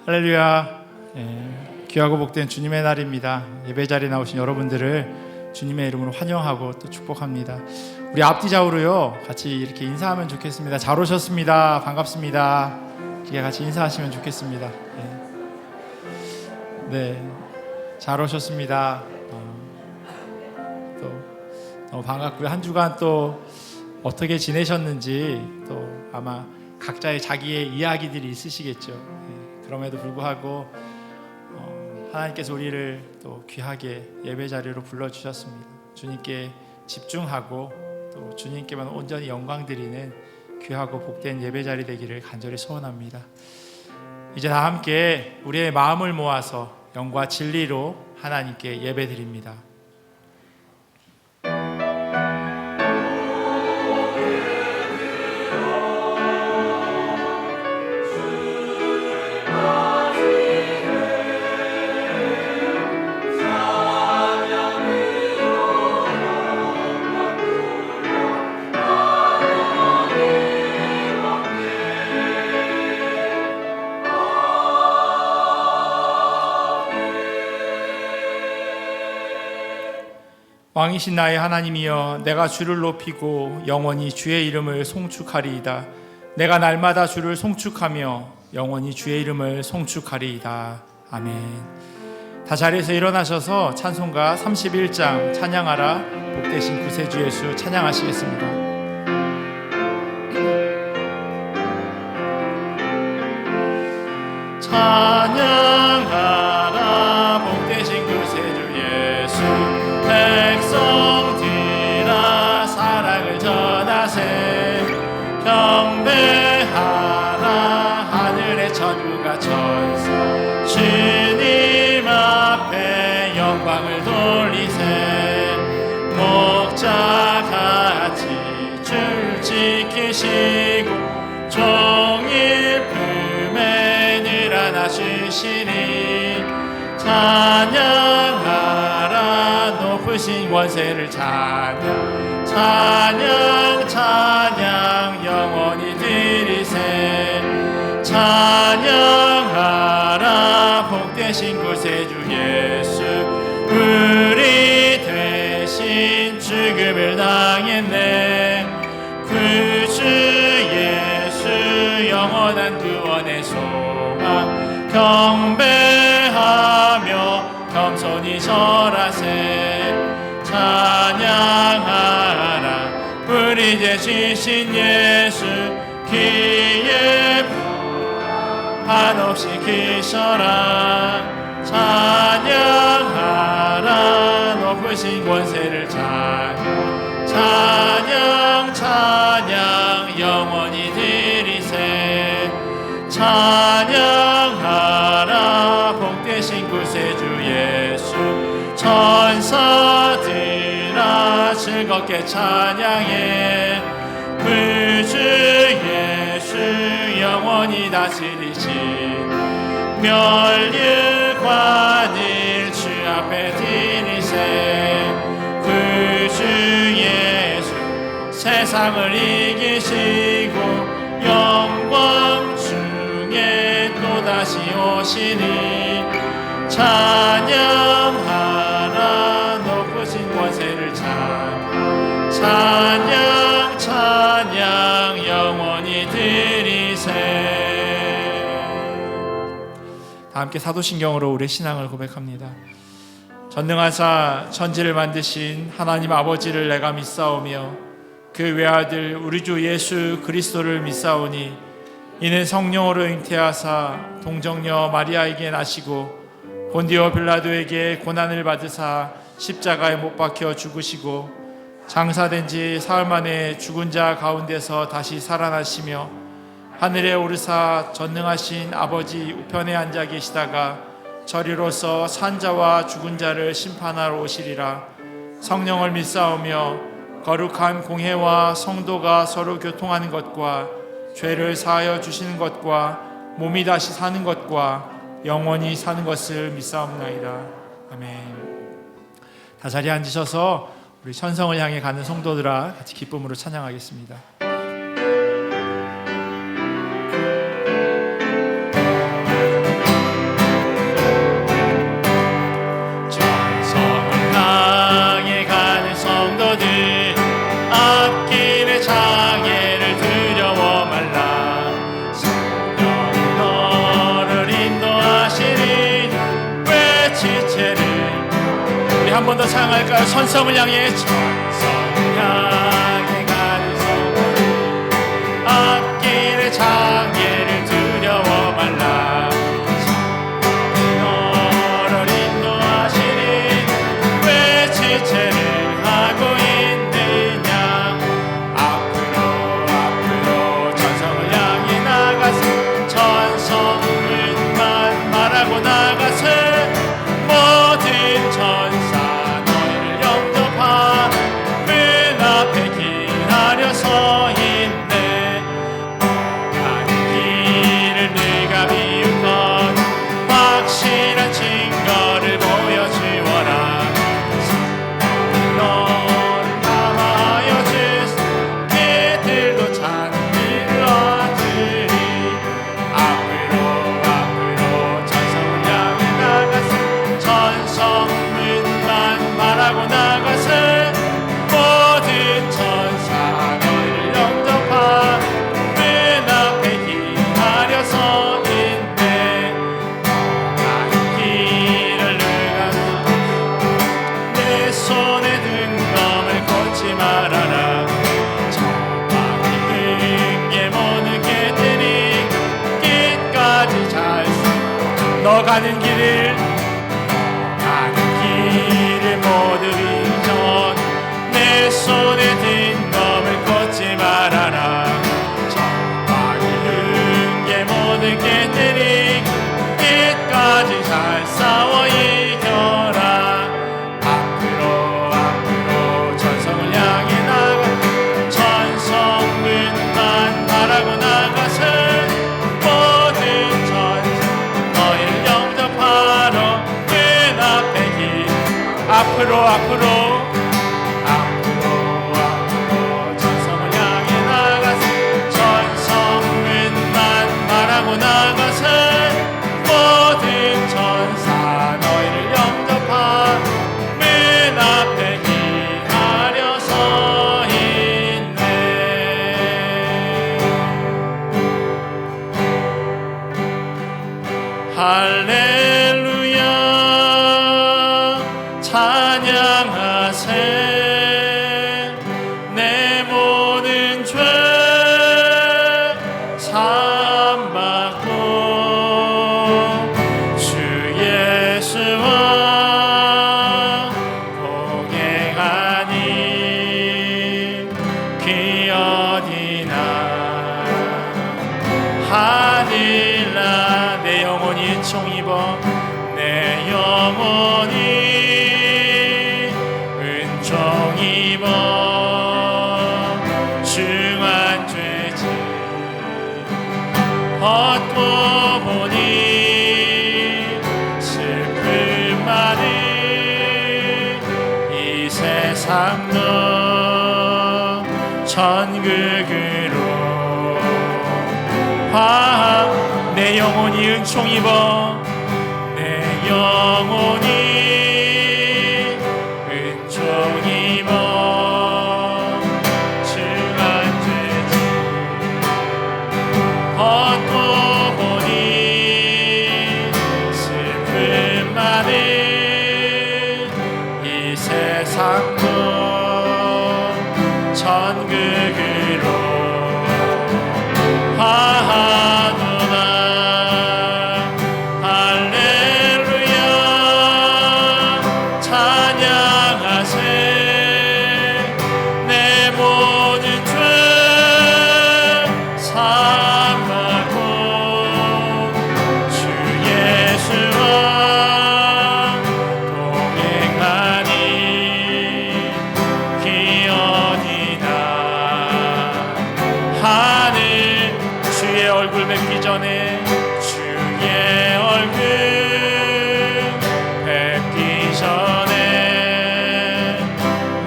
할렐루야. 귀하고 복된 주님의 날입니다. 예배 자리에 나오신 여러분들을 주님의 이름으로 환영하고 또 축복합니다. 우리 앞뒤 좌우로요 같이 이렇게 인사하면 좋겠습니다. 잘 오셨습니다. 반갑습니다. 이렇게 같이 인사하시면 좋겠습니다. 네, 잘 오셨습니다. 또 너무 반갑고요. 한 주간 또 어떻게 지내셨는지 또 아마 각자의 자기의 이야기들이 있으시겠죠. 그럼에도 불구하고 하나님께서 우리를 또 귀하게 예배 자리로 불러주셨습니다. 주님께 집중하고 또 주님께만 온전히 영광 드리는 귀하고 복된 예배 자리 되기를 간절히 소원합니다. 이제 다 함께 우리의 마음을 모아서 영과 진리로 하나님께 예배 드립니다. 왕이신 나의 하나님이여, 내가 주를 높이고 영원히 주의 이름을 송축하리이다. 내가 날마다 주를 송축하며 영원히 주의 이름을 송축하리이다. 아멘. 다 자리에서 일어나셔서 찬송가 31장 찬양하라 복되신 구세주 예수 찬양하시겠습니다. 찬양하라 복되신 구세주 예수, 백성들아 사랑을 전하세. 경배하라 하늘의 천군과 천사, 주님 앞에 영광을 돌리세. 목자같이 줄 지키시고 종일 품에 늘 안아주시니, 찬양하라 높으신 권세를 찬양. 찬양 찬양 영원히 드리세. 찬양하라 복되신 구세주 예수, 우리 대신 죽음을 당했네. 구주 예수 영원한 구원의 소망, 경배하며 겸손히 절하세. 찬양하라 우리 대신 예수, 귀에 한없이 크셔라. 찬양하라 높으신 권세를 찬양. 찬양 찬양 영원히 드리세. 찬양하라 복되신 구세주 예수, 천사들아 즐겁게 찬양해. 구주 예수 영원히 다스리신, 멸류관을 주 앞에 드리세. 구주 예수 세상을 이기시고 영광 중에 또다시 오시니, 찬양하라 높으신 권세를 찬양. 찬양 찬양 영원히 드리세. 다 함께 사도신경으로 우리의 신앙을 고백합니다. 전능하사 천지를 만드신 하나님 아버지를 내가 믿사오며 그 외아들 우리 주 예수 그리스도를 믿사오니, 이는 성령으로 잉태하사 동정녀 마리아에게 나시고 본디오 빌라도에게 고난을 받으사 십자가에 못 박혀 죽으시고 장사된 지 사흘 만에 죽은 자 가운데서 다시 살아나시며 하늘에 오르사 전능하신 아버지 우편에 앉아 계시다가 저리로서 산자와 죽은 자를 심판하러 오시리라. 성령을 믿사오며 거룩한 공회와 성도가 서로 교통하는 것과 죄를 사하여 주시는 것과 몸이 다시 사는 것과 영원히 사는 것을 믿사옵나이다. 아멘. 다 자리에 앉으셔서 우리 천성을 향해 가는 성도들아 같이 기쁨으로 찬양하겠습니다. 한 번 더 찬양할까요? 천성을 향해 천성을 향해 가는 성 앞길의 장애를 두려워 말라 너를 인도하시니 왜 지체를 하고 있느냐 앞으로 천성을 향해 나가세 천성문만 말하고 나가세 모든 천사 너희를 영접하 문 앞에 기다려 서 있네 가는 길을 네가 비웃건 확실한 증거를 보여주어라 너를 담아하여 주소 그들도 찬미를 얻으리 앞으로 천성을 향해 나가세 천성문만 말하고 나가세 모든 천사 너희를 영접하 문 앞에 기다려 서 있네 가는 길을 누가 내 손에 든 검을 꽂지 말아라 저방이 등에 모든 개들이 끝까지 잘 너 가는 길을 모두 비전 내 손에 든 검을 꽂지 말아라 저방이 등에 모든 개들이 끝까지 잘 싸워 이겨라 앞으로 천성을 향해 나가 천성문만 말하고 나가세 모든 천성 너희를 영접하러 문 앞에 앞으로 천성을 향해 나가세 천성문만 말하고 나가세 모든 천사 너희를 영접하 문 앞에 기다려 서 있네 할렐루야 찬양하세 내 모든 죄 사함받고 주 예수와 동행하니 그 어디나 하늘나 내 영혼이 은총 입어 내 영혼이 입어 중한 죄짐 벗고 보니 슬픔 많은 이 세상도 천국으로 내 영혼이 은총 입어 내 영혼이 천국으로 하하노나 할렐루야 찬양하세 내 모든 죄 사함받고 주 예수와 동행하니 하늘 주의 얼굴 뵙기 전에 주의 얼굴 뵙기 전에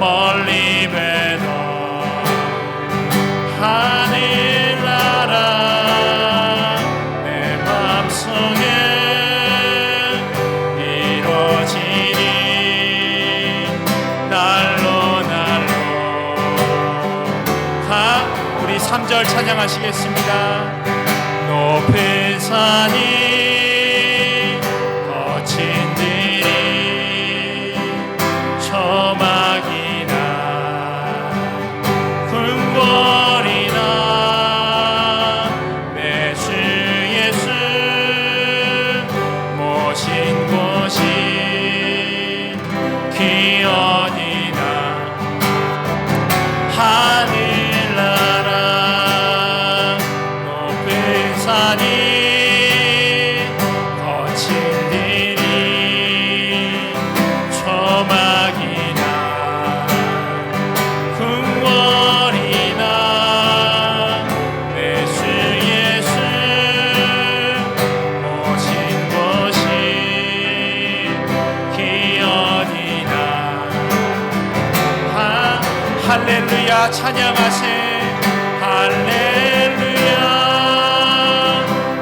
멀리 뵈던 하늘나라 내 맘속에 이루어지니 날로 날로 우리 3절 찬양하시겠습니다. 높은 산이 거친 들이 할렐루야 찬양하세. 할렐루야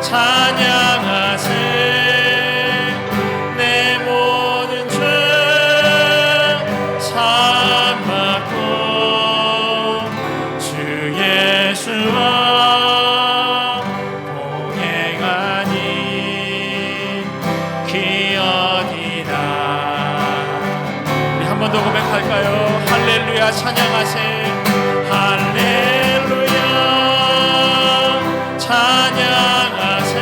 찬양하세. 내 모든 죄 사함 받고 주 예수와 동행하니 기어디나. 우리 한 번 더 고백할까요? 할렐루야 찬양하세. 할렐루야 찬양하세.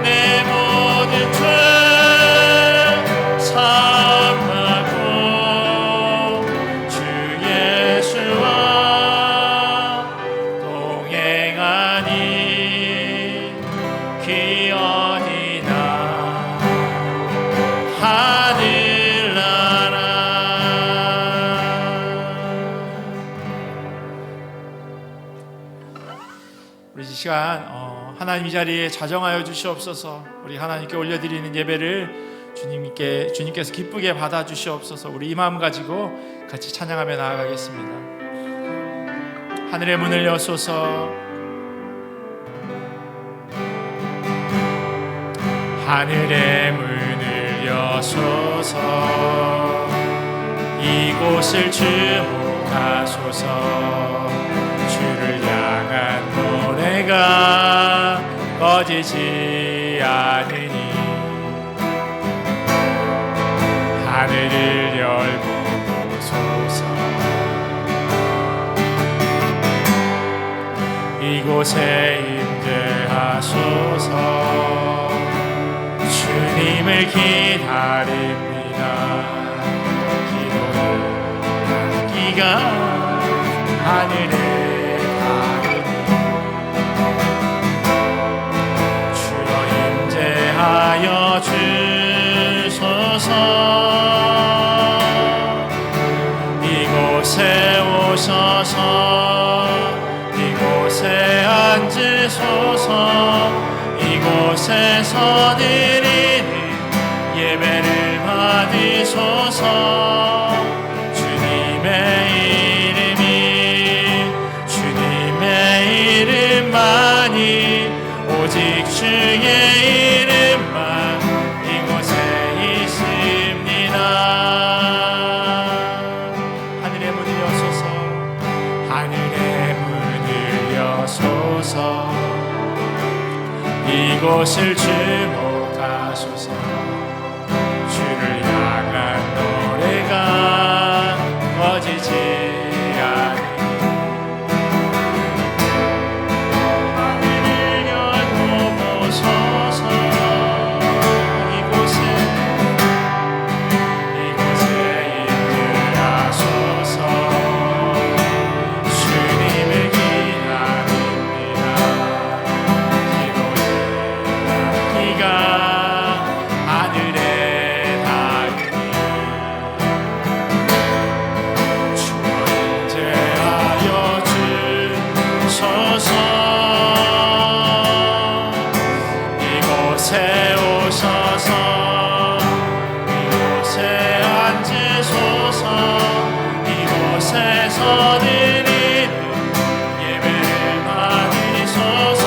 내 모든 죄 사함 받고 주 예수와 동행하니 기어디나. 하늘나라. 우리 이 시간 하나님 이 자리에 자정하여 주시옵소서. 우리 하나님께 올려드리는 예배를 주님께서 기쁘게 받아 주시옵소서. 우리 이 마음 가지고 같이 찬양하며 나아가겠습니다. 하늘의 문을 여소서. 하늘의 문을 여소서. 이곳을 주목하소서. 주를 향한 노래가 꺼지지 않으니 하늘을 열고 보소서. 이곳에 임재하소서. 주님을 기다립니다. 기도는 향기가 하늘에 닿으니 주여 임재하여 주소서. 이곳에 오셔서 이곳에 앉으소서. 이곳에서 드리는 예배를 받으소서. 주님의 이름만이 오직 주의 이름만 이곳에 있습니다. 하늘의 문을 여소서. 하늘의 문을 여소서. 이곳을 주목하소서. 주를 향한 노래가 꺼지지 않으니 하늘을 열고 보소서. 이곳에 임재하소서. 주님을 기다립니다. 기가 하늘에 닿으니 주여 임재하여 주소서. 이곳에 오셔서 이곳에 앉으소서. 이곳에서 드리는 예배를 받으소서.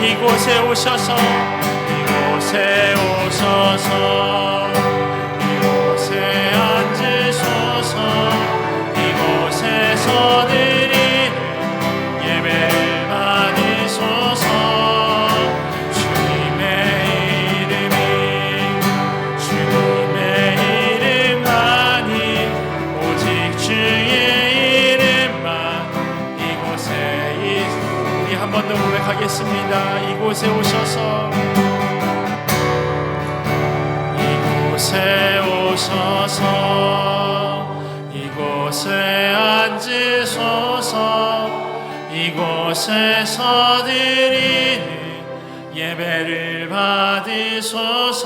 이곳에 오셔서 이곳에 오셔서 이곳에 앉으소서. 이곳에서 드리는 예배를 받으소서. 주님의 이름만이 오직 주의 이름만 이곳에 우리 한 번 더 고백하겠습니다. 이곳에 오셔서 이곳에 오셔서 이곳에 앉으소서. 이곳에서 드리는 예배를 받으소서.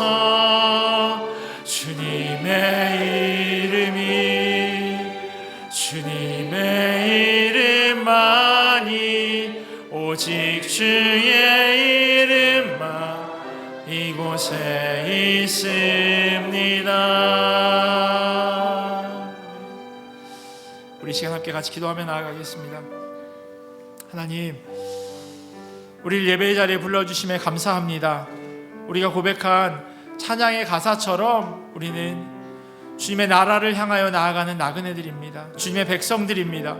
주님의 이름이 오직 주의 이름만 이곳에 있습니다. 우리 시간 함께 같이 기도하며 나아가겠습니다. 하나님, 우리를 예배의 자리에 불러주심에 감사합니다. 우리가 고백한 찬양의 가사처럼 우리는 주님의 나라를 향하여 나아가는 나그네들입니다. 주님의 백성들입니다.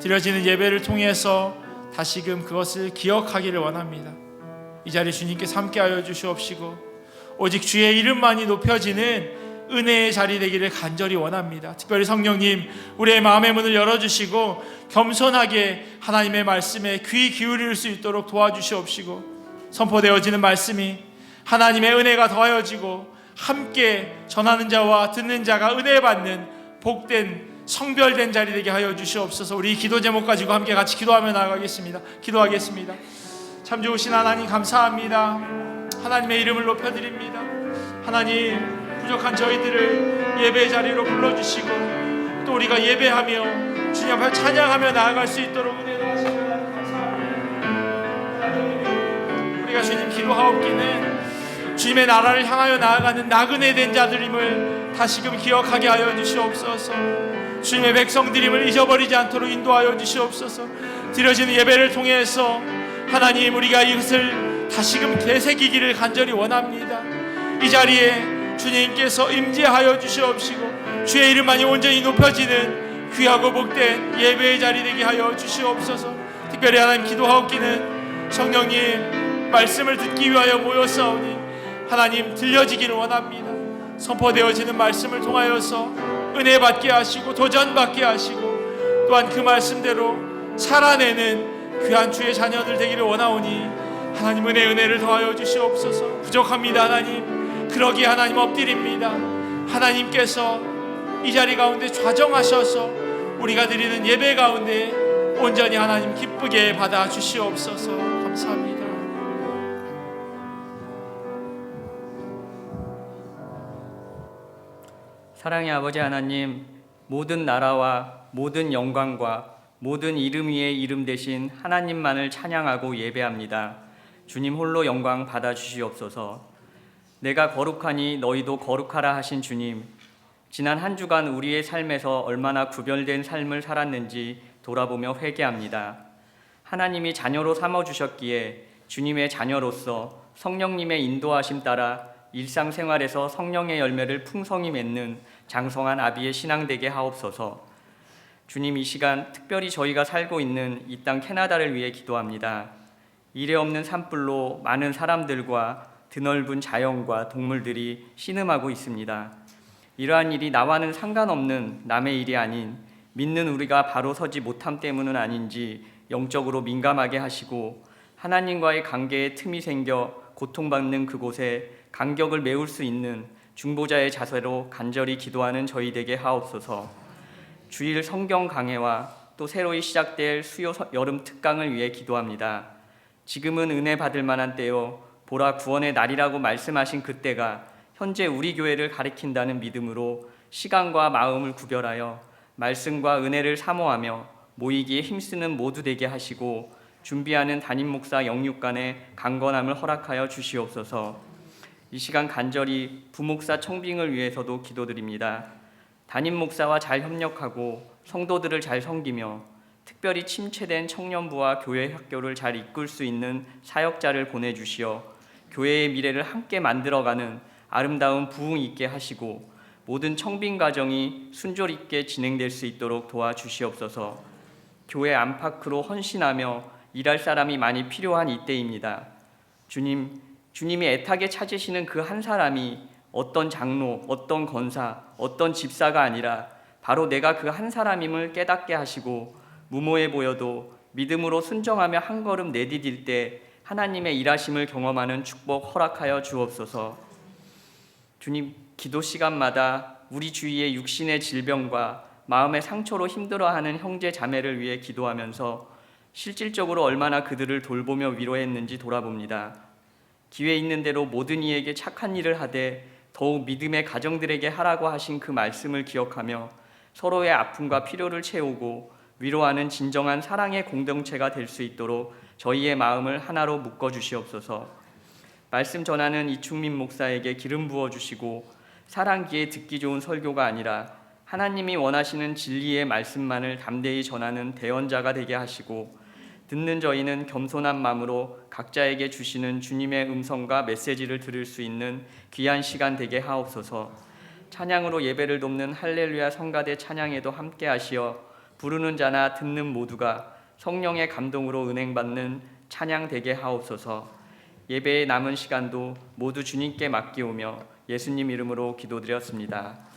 드려지는 예배를 통해서 다시금 그것을 기억하기를 원합니다. 이 자리 주님께서 함께하여 주시옵시고 오직 주의 이름만이 높여지는 은혜의 자리 되기를 간절히 원합니다. 특별히 성령님, 우리의 마음의 문을 열어주시고 겸손하게 하나님의 말씀에 귀 기울일 수 있도록 도와주시옵시고 선포되어지는 말씀이 하나님의 은혜가 더하여지고 함께 전하는 자와 듣는 자가 은혜 받는 복된 성별된 자리 되게 하여 주시옵소서. 우리 기도 제목 가지고 함께 같이 기도하며 나아가겠습니다. 기도하겠습니다. 참 좋으신 하나님 감사합니다. 하나님의 이름을 높여드립니다. 하나님, 부족한 저희들을 예배의 자리로 불러주시고 또 우리가 예배하며 주님 앞에 찬양하며 나아갈 수 있도록 은혜 더하시며 감사합니다. 우리가 주님 기도하옵기는 주님의 나라를 향하여 나아가는 나그네 된 자들임을 다시금 기억하게 하여 주시옵소서. 주님의 백성들임을 잊어버리지 않도록 인도하여 주시옵소서. 드려지는 예배를 통해서 하나님, 우리가 이것을 다시금 되새기기를 간절히 원합니다. 이 자리에 주님께서 임재하여 주시옵시고 주의 이름만이 온전히 높여지는 귀하고 복된 예배의 자리 되게 하여 주시옵소서. 특별히 하나님, 기도하옵기는 성령님 말씀을 듣기 위하여 모였사오니 하나님 들려지기를 원합니다. 선포되어지는 말씀을 통하여서 은혜 받게 하시고 도전받게 하시고 또한 그 말씀대로 살아내는 귀한 주의 자녀들 되기를 원하오니 하나님 은혜를 더하여 주시옵소서. 부족합니다. 하나님, 그러기에 하나님 엎드립니다. 하나님께서 이 자리 가운데 좌정하셔서 우리가 드리는 예배 가운데 온전히 하나님 기쁘게 받아 주시옵소서. 감사합니다. 사랑의 아버지 하나님, 모든 나라와 모든 영광과 모든 이름 위에 이름 되신 하나님만을 찬양하고 예배합니다. 주님 홀로 영광 받아 주시옵소서. 내가 거룩하니 너희도 거룩하라 하신 주님, 지난 한 주간 우리의 삶에서 얼마나 구별된 삶을 살았는지 돌아보며 회개합니다. 하나님이 자녀로 삼아주셨기에 주님의 자녀로서 성령님의 인도하심 따라 일상생활에서 성령의 열매를 풍성히 맺는 장성한 아비의 신앙 되게 하옵소서. 주님, 이 시간 특별히 저희가 살고 있는 이 땅 캐나다를 위해 기도합니다. 일에 없는 산불로 많은 사람들과 드넓은 자연과 동물들이 신음하고 있습니다. 이러한 일이 나와는 상관없는 남의 일이 아닌 믿는 우리가 바로 서지 못함 때문은 아닌지 영적으로 민감하게 하시고 하나님과의 관계에 틈이 생겨 고통받는 그곳에 간격을 메울 수 있는 중보자의 자세로 간절히 기도하는 저희 되게 하옵소서. 주일 성경 강해와 또 새로이 시작될 수요 여름 특강을 위해 기도합니다. 지금은 은혜 받을 만한 때요 보라 구원의 날이라고 말씀하신 그때가 현재 우리 교회를 가리킨다는 믿음으로 시간과 마음을 구별하여 말씀과 은혜를 사모하며 모이기에 힘쓰는 모두 되게 하시고 준비하는 담임 목사 영육간의 강건함을 허락하여 주시옵소서. 이 시간 간절히 부목사 청빙을 위해서도 기도드립니다. 담임 목사와 잘 협력하고 성도들을 잘 섬기며 특별히 침체된 청년부와 교회 학교를 잘 이끌 수 있는 사역자를 보내주시어 교회의 미래를 함께 만들어가는 아름다운 부흥 있게 하시고 모든 청빙 과정이 순조롭 있게 진행될 수 있도록 도와주시옵소서. 교회 안팎으로 헌신하며 일할 사람이 많이 필요한 이때입니다. 주님이 애타게 찾으시는 그 한 사람이 어떤 장로, 어떤 권사, 어떤 집사가 아니라 바로 내가 그 한 사람임을 깨닫게 하시고 무모해 보여도 믿음으로 순종하며 한 걸음 내디딜 때 하나님의 일하심을 경험하는 축복 허락하여 주옵소서. 주님, 기도 시간마다 우리 주위의 육신의 질병과 마음의 상처로 힘들어하는 형제 자매를 위해 기도하면서 실질적으로 얼마나 그들을 돌보며 위로했는지 돌아봅니다. 기회 있는 대로 모든 이에게 착한 일을 하되 더욱 믿음의 가정들에게 하라고 하신 그 말씀을 기억하며 서로의 아픔과 필요를 채우고 위로하는 진정한 사랑의 공동체가 될 수 있도록 저희의 마음을 하나로 묶어 주시옵소서. 말씀 전하는 이충민 목사에게 기름 부어 주시고 사랑기에 듣기 좋은 설교가 아니라 하나님이 원하시는 진리의 말씀만을 담대히 전하는 대언자가 되게 하시고, 듣는 저희는 겸손한 마음으로 각자에게 주시는 주님의 음성과 메시지를 들을 수 있는 귀한 시간 되게 하옵소서. 찬양으로 예배를 돕는 할렐루야 성가대 찬양에도 함께 하시어 부르는 자나 듣는 모두가 성령의 감동으로 은행받는 찬양 되게 하옵소서. 예배의 남은 시간도 모두 주님께 맡기오며 예수님 이름으로 기도드렸습니다.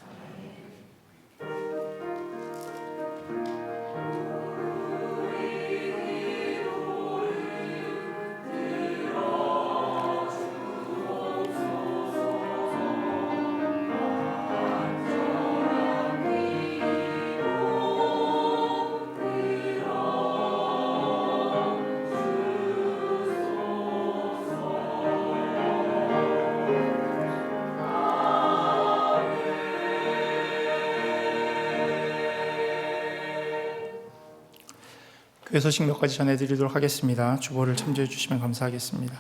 교회 소식 몇 가지 전해드리도록 하겠습니다. 주보를 참조해 주시면 감사하겠습니다.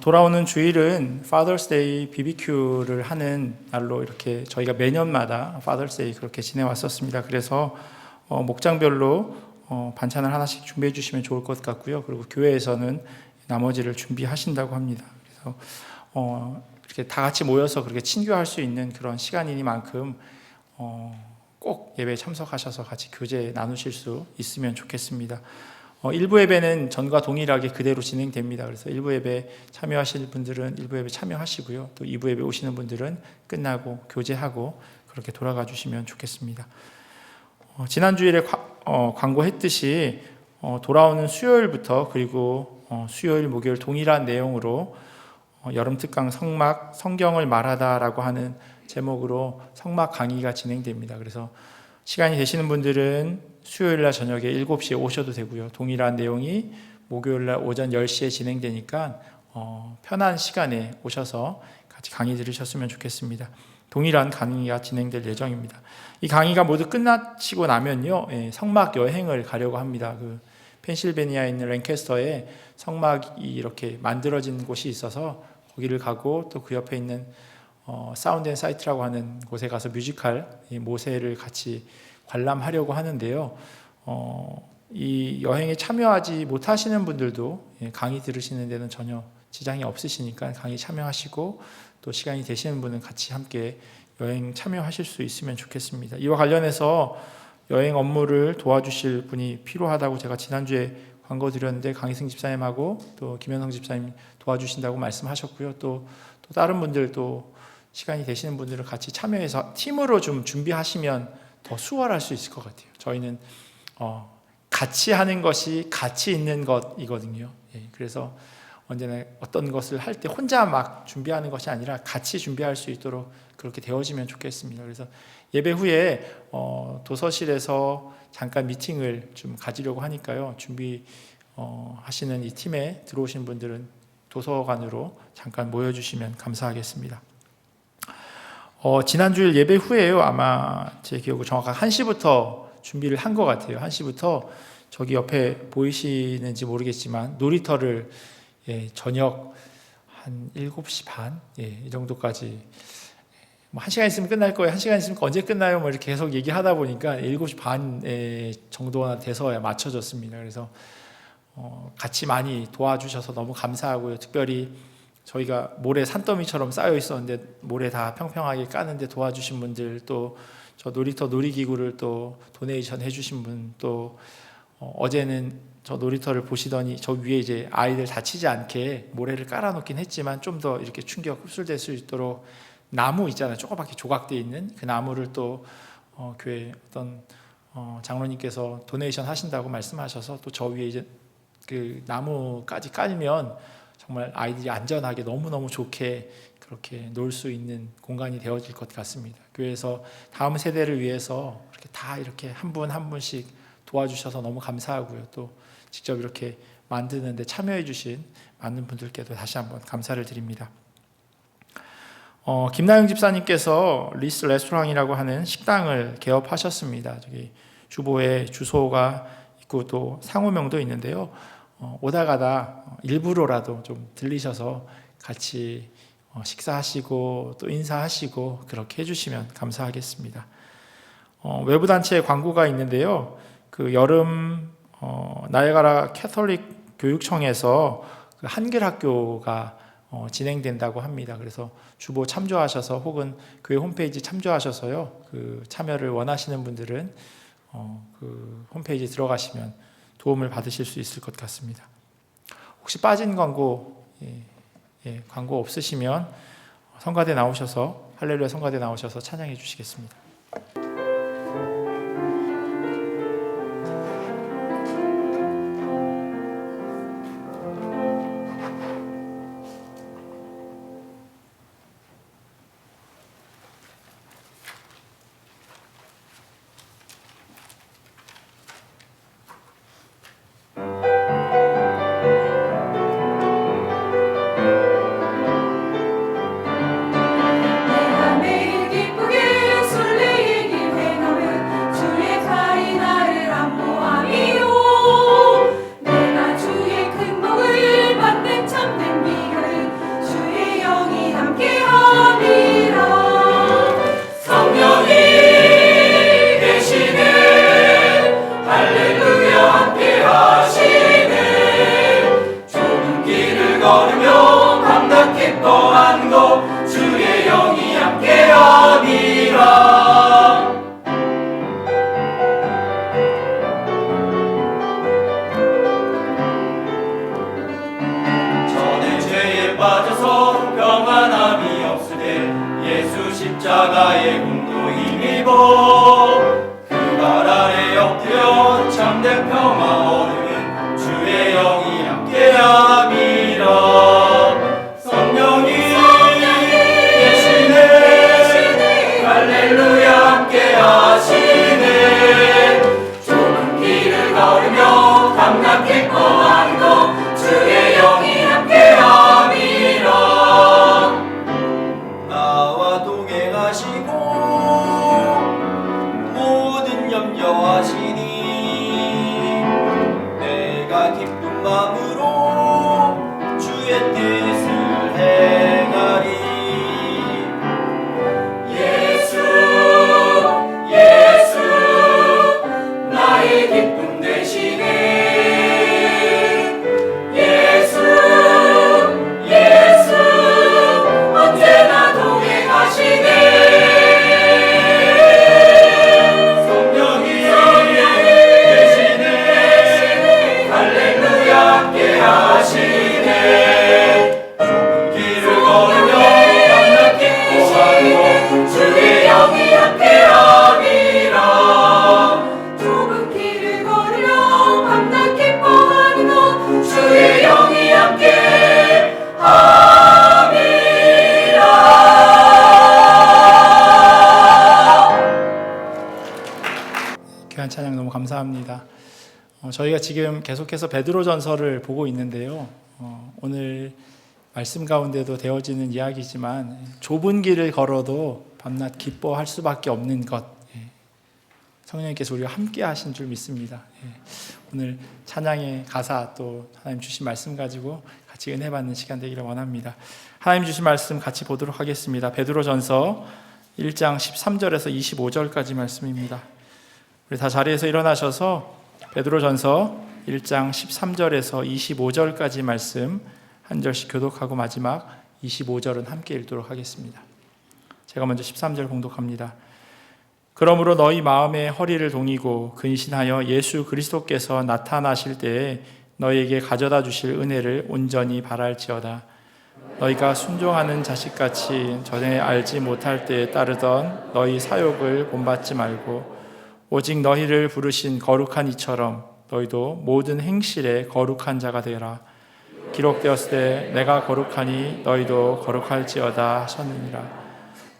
돌아오는 주일은 Father's Day BBQ를 하는 날로 이렇게 저희가 매년마다 Father's Day 그렇게 지내왔었습니다. 그래서 목장별로 반찬을 하나씩 준비해 주시면 좋을 것 같고요. 그리고 교회에서는 나머지를 준비하신다고 합니다. 그래서 이렇게 다 같이 모여서 그렇게 친교할 수 있는 그런 시간이니만큼 꼭 예배에 참석하셔서 같이 교제 나누실 수 있으면 좋겠습니다. 일부 예배는 전과 동일하게 그대로 진행됩니다. 그래서 일부 예배 참여하실 분들은 일부 예배 참여하시고요. 또 2부 예배 오시는 분들은 끝나고 교제하고 그렇게 돌아가 주시면 좋겠습니다. 지난 주일에 광고했듯이 돌아오는 수요일부터 그리고 수요일, 목요일 동일한 내용으로 여름 특강 성막 성경을 말하다라고 하는 제목으로 성막 강의가 진행됩니다. 그래서 시간이 되시는 분들은 수요일날 저녁에 7시에 오셔도 되고요. 동일한 내용이 목요일날 오전 10시에 진행되니까 편한 시간에 오셔서 같이 강의 들으셨으면 좋겠습니다. 동일한 강의가 진행될 예정입니다. 이 강의가 모두 끝나시고 나면요, 성막 여행을 가려고 합니다. 그 펜실베니아에 있는 랭캐스터에 성막이 이렇게 만들어진 곳이 있어서 거기를 가고 또 그 옆에 있는 사운드 앤 사이트라고 하는 곳에 가서 뮤지컬 모세를 같이 관람하려고 하는데요. 이 여행에 참여하지 못하시는 분들도 강의 들으시는 데는 전혀 지장이 없으시니까 강의 참여하시고 또 시간이 되시는 분은 같이 함께 여행 참여하실 수 있으면 좋겠습니다. 이와 관련해서 여행 업무를 도와주실 분이 필요하다고 제가 지난주에 광고 드렸는데 강희승 집사님하고 또 김현성 집사님 도와주신다고 말씀하셨고요. 또 다른 분들도 시간이 되시는 분들을 같이 참여해서 팀으로 좀 준비하시면 더 수월할 수 있을 것 같아요. 저희는 같이 하는 것이 가치 있는 것이거든요. 그래서 언제나 어떤 것을 할 때 혼자 막 준비하는 것이 아니라 같이 준비할 수 있도록 그렇게 되어지면 좋겠습니다. 그래서 예배 후에 도서실에서 잠깐 미팅을 좀 가지려고 하니까요. 하시는 이 팀에 들어오신 분들은 도서관으로 잠깐 모여주시면 감사하겠습니다. 지난주일 예배 후에요. 아마 제 기억으로 정확하게 1시부터 준비를 한 것 같아요. 1시부터 저기 옆에 보이시는지 모르겠지만 놀이터를 저녁 한 7시 반 이 정도까지 1시간 있으면 끝날 거예요. 1시간 있으면 언제 끝나요? 뭐 이렇게 계속 얘기하다 보니까 7시 반 정도나 돼서야 맞춰졌습니다. 그래서 같이 많이 도와주셔서 너무 감사하고요. 특별히 저희가 모래 산더미처럼 쌓여 있었는데 모래 다 평평하게 까는데 도와주신 분들, 또 저 놀이터 놀이기구를 또 도네이션 해주신 분, 또 어제는 저 놀이터를 보시더니 저 위에 이제 아이들 다치지 않게 모래를 깔아놓긴 했지만 좀 더 이렇게 충격 흡수될 수 있도록 나무 있잖아요. 조그맣게 조각되어 있는 그 나무를 또 교회 어떤 장로님께서 도네이션 하신다고 말씀하셔서 또 저 위에 이제 그 나무까지 깔면 정말 아이들이 안전하게 너무너무 좋게 그렇게 놀 수 있는 공간이 되어질 것 같습니다. 교회에서 다음 세대를 위해서 그렇게 다 이렇게 한 분 한 분씩 도와주셔서 너무 감사하고요. 또 직접 이렇게 만드는 데 참여해 주신 많은 분들께도 다시 한번 감사를 드립니다. 김나영 집사님께서 리스 레스토랑이라고 하는 식당을 개업하셨습니다. 저기 주보에 주소가 있고 또 상호명도 있는데요. 오다 가다 일부러라도 좀 들리셔서 같이 식사하시고 또 인사하시고 그렇게 해주시면 감사하겠습니다. 외부 단체 광고가 있는데요. 그 여름 나이아가라 캐톨릭 교육청에서 그 한글 학교가 진행된다고 합니다. 그래서 주보 참조하셔서 혹은 교회 홈페이지 참조하셔서요. 그 참여를 원하시는 분들은 그 홈페이지에 들어가시면 도움을 받으실 수 있을 것 같습니다. 혹시 빠진 광고 광고 없으시면 성가대 나오셔서 할렐루야 성가대 나오셔서 찬양해 주시겠습니다. 십자가의 군도 힘입어 그 발 아래 엎드려 참된 평화 얻으면 주의 영이 함께함이라. 성령이 계시네 할렐루야 함께하시네. 좁은 길을 걸으며 감락 기뻐하는 것 주의 영이 함께함이라. 나와 동행하시고 모든 염려하시니 내가 기쁜 마음으로 주의 뜻을 행하리. 예수 예수 나의 기쁨 되시네. 예수 예수 언제나 동행하시네. 성령이 계시네 할렐루야 함께하시네. 좁은 길을 걸으며 밤낮 기뻐하고 주의 영이 함께함이라. 좁은 길을 걸으며 밤낮 기뻐하는 것 주의 영이 함께함이라. 귀한 찬양 너무 감사합니다. 저희가 지금 계속해서 베드로전서를 보고 있는데요. 오늘 말씀 가운데도 되어지는 이야기지만 좁은 길을 걸어도 밤낮 기뻐할 수밖에 없는 것, 성령님께서 우리와 함께 하신 줄 믿습니다. 오늘 찬양의 가사 또 하나님 주신 말씀 가지고 같이 은혜 받는 시간 되기를 원합니다. 하나님 주신 말씀 같이 보도록 하겠습니다. 베드로전서 1장 13절에서 25절까지 말씀입니다. 우리 다 자리에서 일어나셔서 베드로전서 1장 13절에서 25절까지 말씀 한 절씩 교독하고 마지막 25절은 함께 읽도록 하겠습니다. 제가 먼저 13절 봉독합니다. 그러므로 너희 마음의 허리를 동이고 근신하여 예수 그리스도께서 나타나실 때에 너희에게 가져다 주실 은혜를 온전히 바랄지어다. 너희가 순종하는 자식같이 전에 알지 못할 때에 따르던 너희 사욕을 본받지 말고 오직 너희를 부르신 거룩한 이처럼 너희도 모든 행실에 거룩한 자가 되라. 기록되었을 때 내가 거룩하니 너희도 거룩할지어다 하셨느니라.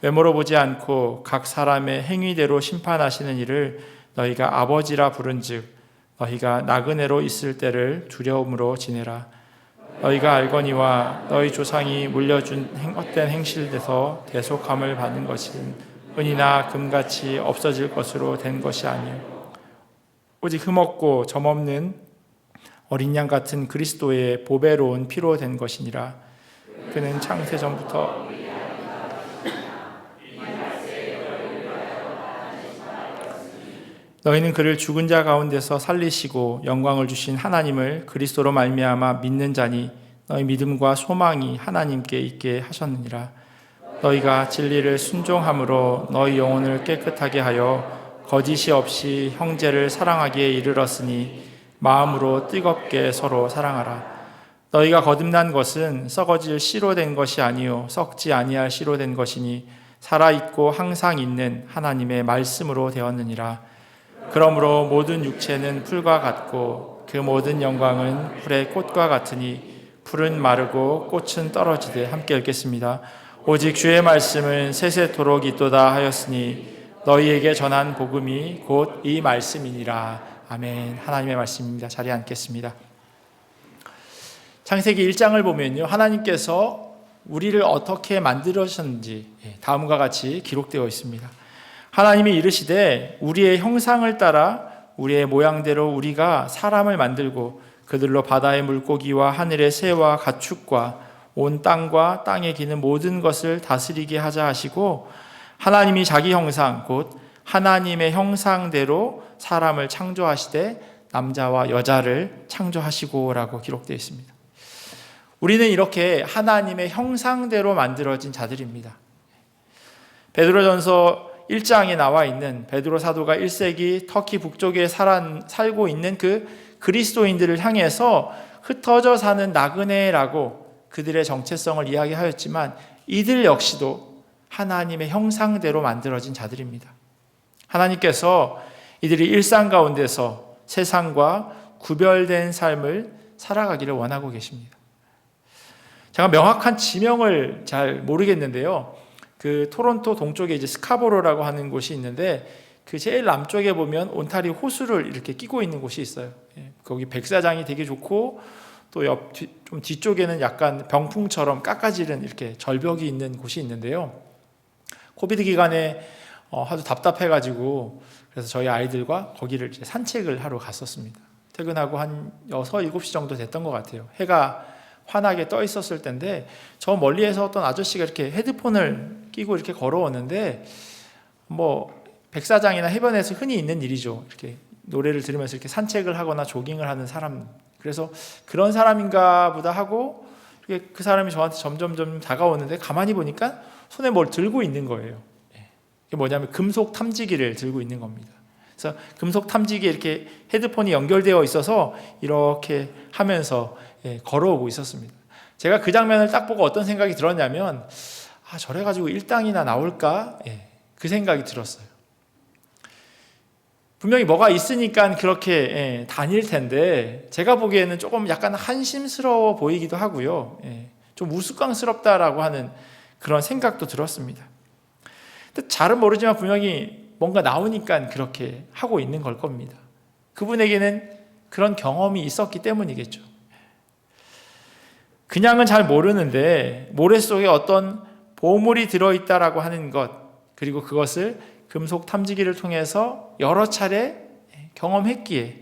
외모로 보지 않고 각 사람의 행위대로 심판하시는 이를 너희가 아버지라 부른즉 너희가 나그네로 있을 때를 두려움으로 지내라. 너희가 알거니와 너희 조상이 물려준 헛된 행실에서 대속함을 받는 것은 은이나 금같이 없어질 것으로 된 것이 아니요 오직 흠없고 점없는 어린 양 같은 그리스도의 보배로운 피로 된 것이니라. 그는 창세 전부터 너희는 그를 죽은 자 가운데서 살리시고 영광을 주신 하나님을 그리스도로 말미암아 믿는 자니 너희 믿음과 소망이 하나님께 있게 하셨느니라. 너희가 진리를 순종함으로 너희 영혼을 깨끗하게 하여 거짓이 없이 형제를 사랑하기에 이르렀으니 마음으로 뜨겁게 서로 사랑하라. 너희가 거듭난 것은 썩어질 씨로 된 것이 아니요 썩지 아니할 씨로 된 것이니 살아있고 항상 있는 하나님의 말씀으로 되었느니라. 그러므로 모든 육체는 풀과 같고 그 모든 영광은 풀의 꽃과 같으니 풀은 마르고 꽃은 떨어지되 함께 읽겠습니다. 오직 주의 말씀은 세세토록 있도다 하였으니 너희에게 전한 복음이 곧 이 말씀이니라. 아멘. 하나님의 말씀입니다. 자리에 앉겠습니다. 창세기 1장을 보면요, 하나님께서 우리를 어떻게 만들으셨는지 다음과 같이 기록되어 있습니다. 하나님이 이르시되 우리의 형상을 따라 우리의 모양대로 우리가 사람을 만들고 그들로 바다의 물고기와 하늘의 새와 가축과 온 땅과 땅에 기는 모든 것을 다스리게 하자 하시고, 하나님이 자기 형상 곧 하나님의 형상대로 사람을 창조하시되 남자와 여자를 창조하시고라고 기록되어 있습니다. 우리는 이렇게 하나님의 형상대로 만들어진 자들입니다. 베드로전서 1장에 나와 있는 베드로 사도가 1세기 터키 북쪽에 살고 있는 그 그리스도인들을 향해서 흩어져 사는 나그네라고 그들의 정체성을 이야기하였지만 이들 역시도 하나님의 형상대로 만들어진 자들입니다. 하나님께서 이들이 일상 가운데서 세상과 구별된 삶을 살아가기를 원하고 계십니다. 제가 명확한 지명을 잘 모르겠는데요. 그 토론토 동쪽에 이제 스카보로라고 하는 곳이 있는데 그 제일 남쪽에 보면 온타리오 호수를 이렇게 끼고 있는 곳이 있어요. 거기 백사장이 되게 좋고 또 좀 뒤쪽에는 약간 병풍처럼 깎아지른 이렇게 절벽이 있는 곳이 있는데요. 코비드 기간에 아주 답답해가지고 그래서 저희 아이들과 거기를 이제 산책을 하러 갔었습니다. 퇴근하고 한 6, 7시 정도 됐던 것 같아요. 해가 환하게 떠 있었을 텐데 저 멀리에서 어떤 아저씨가 이렇게 헤드폰을 끼고 이렇게 걸어오는데 뭐 백사장이나 해변에서 흔히 있는 일이죠. 이렇게 노래를 들으면서 이렇게 산책을 하거나 조깅을 하는 사람. 그래서 그런 사람인가 보다 하고 그 사람이 저한테 점점 다가오는데 가만히 보니까 손에 뭘 들고 있는 거예요. 이게 뭐냐면 금속 탐지기를 들고 있는 겁니다. 그래서 금속 탐지기에 이렇게 헤드폰이 연결되어 있어서 이렇게 하면서 걸어오고 있었습니다. 제가 그 장면을 딱 보고 어떤 생각이 들었냐면 저래가지고 일당이나 나올까? 그 생각이 들었어요. 분명히 뭐가 있으니까 그렇게 다닐 텐데 제가 보기에는 조금 약간 한심스러워 보이기도 하고요. 좀 우스꽝스럽다라고 하는 그런 생각도 들었습니다. 근데 잘은 모르지만 분명히 뭔가 나오니까 그렇게 하고 있는 걸 겁니다. 그분에게는 그런 경험이 있었기 때문이겠죠. 그냥은 잘 모르는데 모래 속에 어떤 보물이 들어있다라고 하는 것, 그리고 그것을 금속 탐지기를 통해서 여러 차례 경험했기에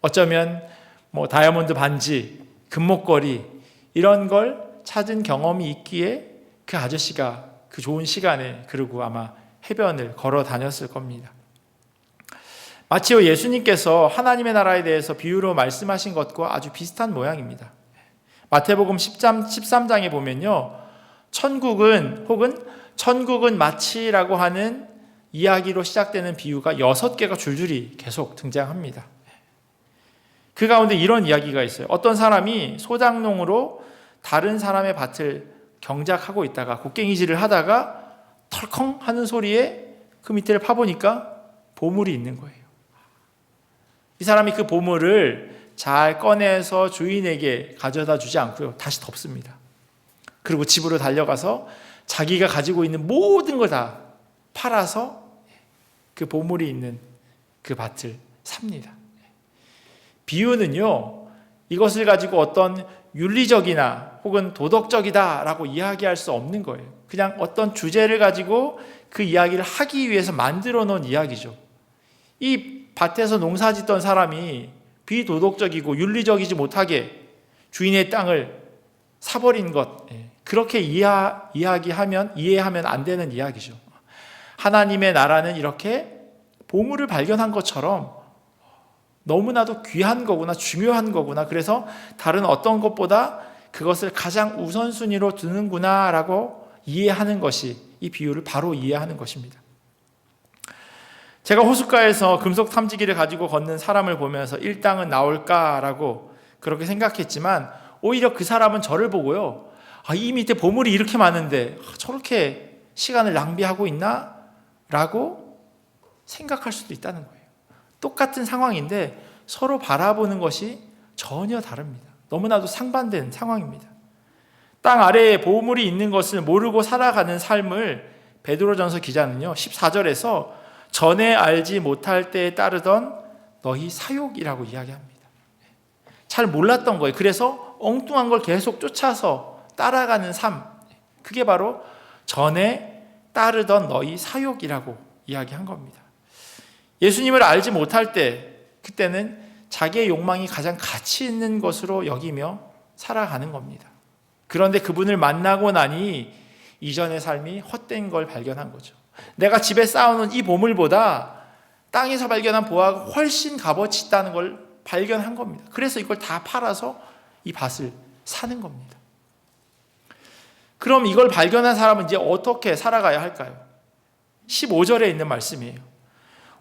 어쩌면 뭐 다이아몬드 반지, 금목걸이 이런 걸 찾은 경험이 있기에 그 아저씨가 그 좋은 시간에 그리고 아마 해변을 걸어 다녔을 겁니다. 마치 예수님께서 하나님의 나라에 대해서 비유로 말씀하신 것과 아주 비슷한 모양입니다. 마태복음 13장에 보면요, 천국은 마치라고 하는 이야기로 시작되는 비유가 6개가 줄줄이 계속 등장합니다. 그 가운데 이런 이야기가 있어요. 어떤 사람이 소장농으로 다른 사람의 밭을 경작하고 있다가 곡괭이질을 하다가 털컹 하는 소리에 그 밑에를 파보니까 보물이 있는 거예요. 이 사람이 그 보물을 잘 꺼내서 주인에게 가져다 주지 않고요, 다시 덮습니다. 그리고 집으로 달려가서 자기가 가지고 있는 모든 걸 다 팔아서 그 보물이 있는 그 밭을 삽니다. 비유는요, 이것을 가지고 어떤 윤리적이나 혹은 도덕적이다라고 이야기할 수 없는 거예요. 그냥 어떤 주제를 가지고 그 이야기를 하기 위해서 만들어 놓은 이야기죠. 이 밭에서 농사 짓던 사람이 비도덕적이고 윤리적이지 못하게 주인의 땅을 사버린 것, 그렇게 이해하면 안 되는 이야기죠. 하나님의 나라는 이렇게 보물을 발견한 것처럼 너무나도 귀한 거구나, 중요한 거구나. 그래서 다른 어떤 것보다 그것을 가장 우선순위로 두는구나 라고 이해하는 것이, 이 비유를 바로 이해하는 것입니다. 제가 호숫가에서 금속 탐지기를 가지고 걷는 사람을 보면서 일당은 나올까라고 그렇게 생각했지만, 오히려 그 사람은 저를 보고요, 이 밑에 보물이 이렇게 많은데 저렇게 시간을 낭비하고 있나? 라고 생각할 수도 있다는 거예요. 똑같은 상황인데 서로 바라보는 것이 전혀 다릅니다. 너무나도 상반된 상황입니다. 땅 아래에 보물이 있는 것을 모르고 살아가는 삶을 베드로전서 기자는요, 14절에서 전에 알지 못할 때에 따르던 너희 사욕이라고 이야기합니다. 잘 몰랐던 거예요. 그래서 엉뚱한 걸 계속 쫓아서 따라가는 삶, 그게 바로 전에 따르던 너희 사욕이라고 이야기한 겁니다. 예수님을 알지 못할 때, 그때는 자기의 욕망이 가장 가치 있는 것으로 여기며 살아가는 겁니다. 그런데 그분을 만나고 나니 이전의 삶이 헛된 걸 발견한 거죠. 내가 집에 쌓아놓은 이 보물보다 땅에서 발견한 보화가 훨씬 값어치 있다는 걸 발견한 겁니다. 그래서 이걸 다 팔아서 이 밭을 사는 겁니다. 그럼 이걸 발견한 사람은 이제 어떻게 살아가야 할까요? 15절에 있는 말씀이에요.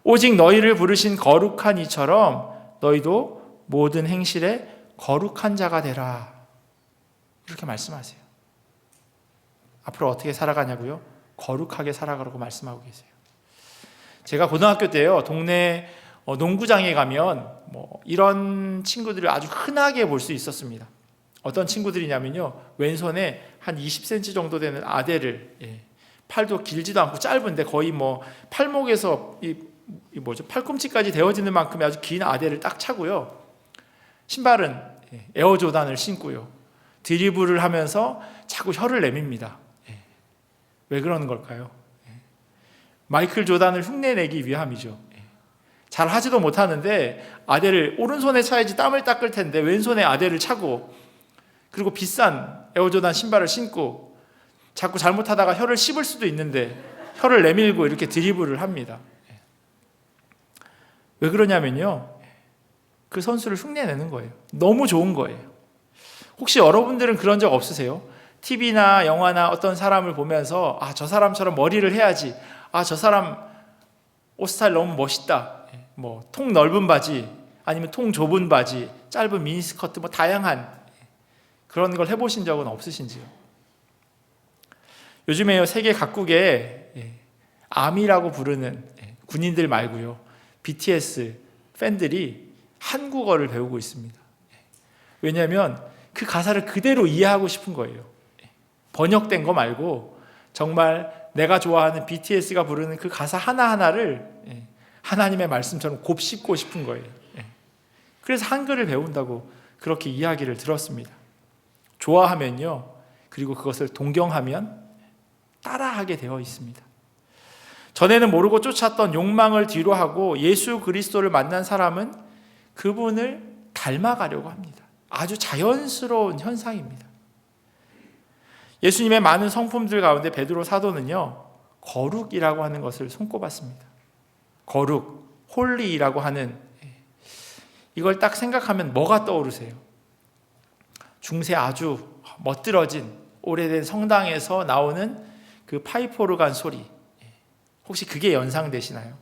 오직 너희를 부르신 거룩한 이처럼 너희도 모든 행실에 거룩한 자가 되라. 이렇게 말씀하세요. 앞으로 어떻게 살아가냐고요? 거룩하게 살아가라고 말씀하고 계세요. 제가 고등학교 때요, 동네 농구장에 가면 이런 친구들을 아주 흔하게 볼 수 있었습니다. 어떤 친구들이냐면요, 왼손에 한 20cm 정도 되는 아대를, 팔도 길지도 않고 짧은데 거의 팔목에서 팔꿈치까지 되어지는 만큼의 아주 긴 아대를 딱 차고요, 신발은 에어조단을 신고요, 드리블을 하면서 자꾸 혀를 내밉니다. 왜 그러는 걸까요? 마이클 조단을 흉내내기 위함이죠. 잘 하지도 못하는데 아대를 오른손에 차야지 땀을 닦을 텐데 왼손에 아대를 차고, 그리고 비싼 에어조단 신발을 신고 자꾸 잘못하다가 혀를 씹을 수도 있는데 혀를 내밀고 이렇게 드리블을 합니다. 왜 그러냐면요, 그 선수를 흉내내는 거예요. 너무 좋은 거예요. 혹시 여러분들은 그런 적 없으세요? TV나 영화나 어떤 사람을 보면서 저 사람처럼 머리를 해야지, 저 사람 옷 스타일 너무 멋있다, 통 넓은 바지 아니면 통 좁은 바지, 짧은 미니스커트, 다양한 그런 걸 해보신 적은 없으신지요? 요즘에요, 세계 각국에 아미라고 부르는 군인들 말고요, BTS 팬들이 한국어를 배우고 있습니다. 왜냐하면 그 가사를 그대로 이해하고 싶은 거예요. 번역된 거 말고 정말 내가 좋아하는 BTS가 부르는 그 가사 하나하나를 하나님의 말씀처럼 곱씹고 싶은 거예요. 그래서 한글을 배운다고 그렇게 이야기를 들었습니다. 좋아하면요, 그리고 그것을 동경하면 따라하게 되어 있습니다. 전에는 모르고 쫓았던 욕망을 뒤로하고 예수 그리스도를 만난 사람은 그분을 닮아가려고 합니다. 아주 자연스러운 현상입니다. 예수님의 많은 성품들 가운데 베드로 사도는요, 거룩이라고 하는 것을 손꼽았습니다. 거룩, 홀리라고 하는, 이걸 딱 생각하면 뭐가 떠오르세요? 중세 아주 멋들어진 오래된 성당에서 나오는 그 파이프 오르간 소리, 혹시 그게 연상되시나요?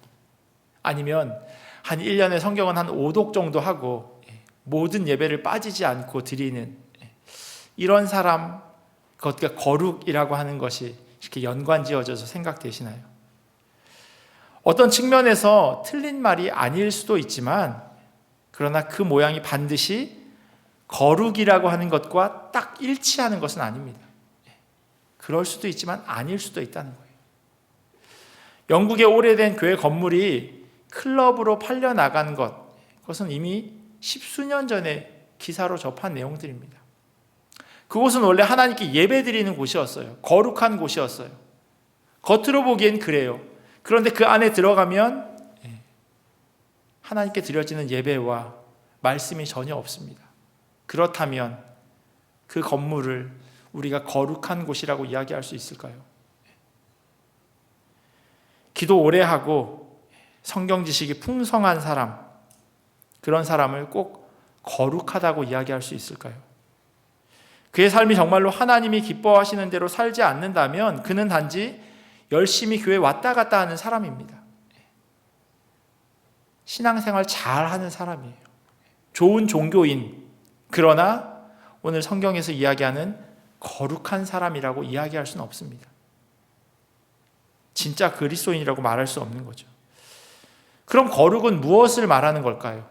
아니면 한 1년에 성경은 한 5독 정도 하고 모든 예배를 빠지지 않고 드리는 이런 사람, 그것과 거룩이라고 하는 것이 이렇게 연관지어져서 생각되시나요? 어떤 측면에서 틀린 말이 아닐 수도 있지만, 그러나 그 모양이 반드시 거룩이라고 하는 것과 딱 일치하는 것은 아닙니다. 그럴 수도 있지만 아닐 수도 있다는 거예요. 영국의 오래된 교회 건물이 클럽으로 팔려나간 것, 그것은 이미 10수년 전에 기사로 접한 내용들입니다. 그곳은 원래 하나님께 예배드리는 곳이었어요. 거룩한 곳이었어요. 겉으로 보기엔 그래요. 그런데 그 안에 들어가면 하나님께 드려지는 예배와 말씀이 전혀 없습니다. 그렇다면 그 건물을 우리가 거룩한 곳이라고 이야기할 수 있을까요? 기도 오래 하고 성경 지식이 풍성한 사람, 그런 사람을 꼭 거룩하다고 이야기할 수 있을까요? 그의 삶이 정말로 하나님이 기뻐하시는 대로 살지 않는다면 그는 단지 열심히 교회 왔다 갔다 하는 사람입니다. 신앙생활 잘하는 사람이에요. 좋은 종교인, 그러나 오늘 성경에서 이야기하는 거룩한 사람이라고 이야기할 수는 없습니다. 진짜 그리스도인이라고 말할 수 없는 거죠. 그럼 거룩은 무엇을 말하는 걸까요?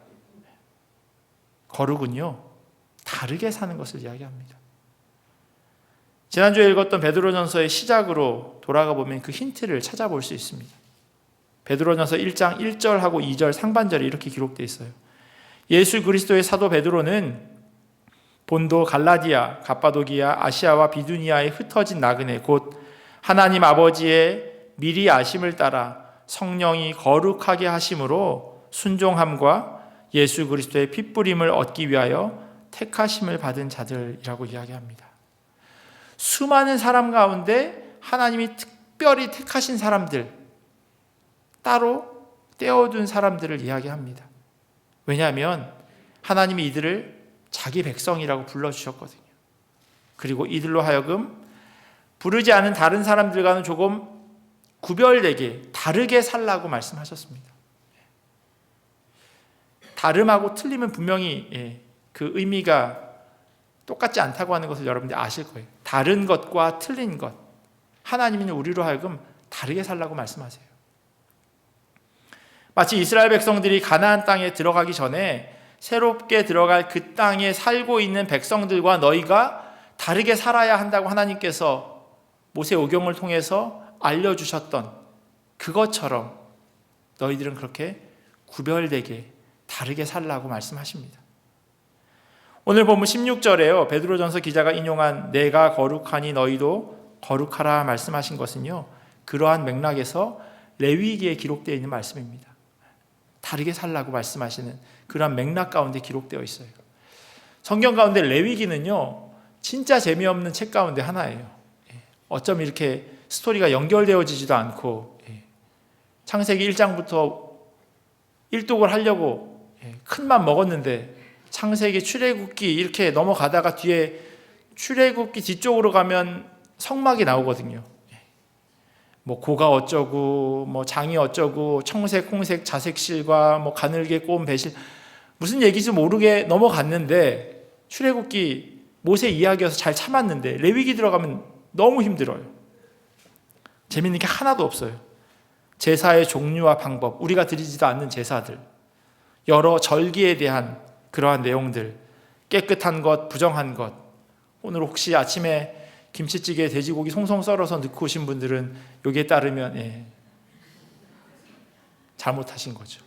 거룩은요, 다르게 사는 것을 이야기합니다. 지난주에 읽었던 베드로전서의 시작으로 돌아가 보면 그 힌트를 찾아볼 수 있습니다. 베드로전서 1장 1절하고 2절 상반절에 이렇게 기록되어 있어요. 예수 그리스도의 사도 베드로는 본도, 갈라디아, 갑바도기아, 아시아와 비두니아에 흩어진 나그네 곧 하나님 아버지의 미리 아심을 따라 성령이 거룩하게 하심으로 순종함과 예수 그리스도의 핏부림을 얻기 위하여 택하심을 받은 자들이라고 이야기합니다. 수많은 사람 가운데 하나님이 특별히 택하신 사람들, 따로 떼어둔 사람들을 이야기합니다. 왜냐하면 하나님이 이들을 자기 백성이라고 불러주셨거든요. 그리고 이들로 하여금 부르지 않은 다른 사람들과는 조금 구별되게 다르게 살라고 말씀하셨습니다. 다름하고 틀림은 분명히 그 의미가 똑같지 않다고 하는 것을 여러분들이 아실 거예요. 다른 것과 틀린 것, 하나님은 우리로 하여금 다르게 살라고 말씀하세요. 마치 이스라엘 백성들이 가나안 땅에 들어가기 전에 새롭게 들어갈 그 땅에 살고 있는 백성들과 너희가 다르게 살아야 한다고 하나님께서 모세 오경을 통해서 알려주셨던 그것처럼 너희들은 그렇게 구별되게 다르게 살라고 말씀하십니다. 오늘 본문 16절에요. 베드로전서 기자가 인용한 내가 거룩하니 너희도 거룩하라 말씀하신 것은요, 그러한 맥락에서 레위기에 기록되어 있는 말씀입니다. 다르게 살라고 말씀하시는 그러한 맥락 가운데 기록되어 있어요. 성경 가운데 레위기는요, 진짜 재미없는 책 가운데 하나예요. 어쩜 이렇게 스토리가 연결되어지지도 않고, 창세기 1장부터 일독을 하려고 큰맘 먹었는데 창세기 출애굽기 이렇게 넘어가다가 뒤에 출애굽기 뒤쪽으로 가면 성막이 나오거든요. 뭐 고가 어쩌고 뭐 장이 어쩌고 청색 홍색 자색실과 뭐 가늘게 꼬은 배실, 무슨 얘기인지 모르게 넘어갔는데 출애굽기 모세 이야기여서 잘 참았는데 레위기 들어가면 너무 힘들어요. 재밌는 게 하나도 없어요. 제사의 종류와 방법, 우리가 드리지도 않는 제사들, 여러 절기에 대한 그러한 내용들, 깨끗한 것, 부정한 것. 오늘 혹시 아침에 김치찌개에 돼지고기 송송 썰어서 넣고 오신 분들은 여기에 따르면 잘못하신 거죠.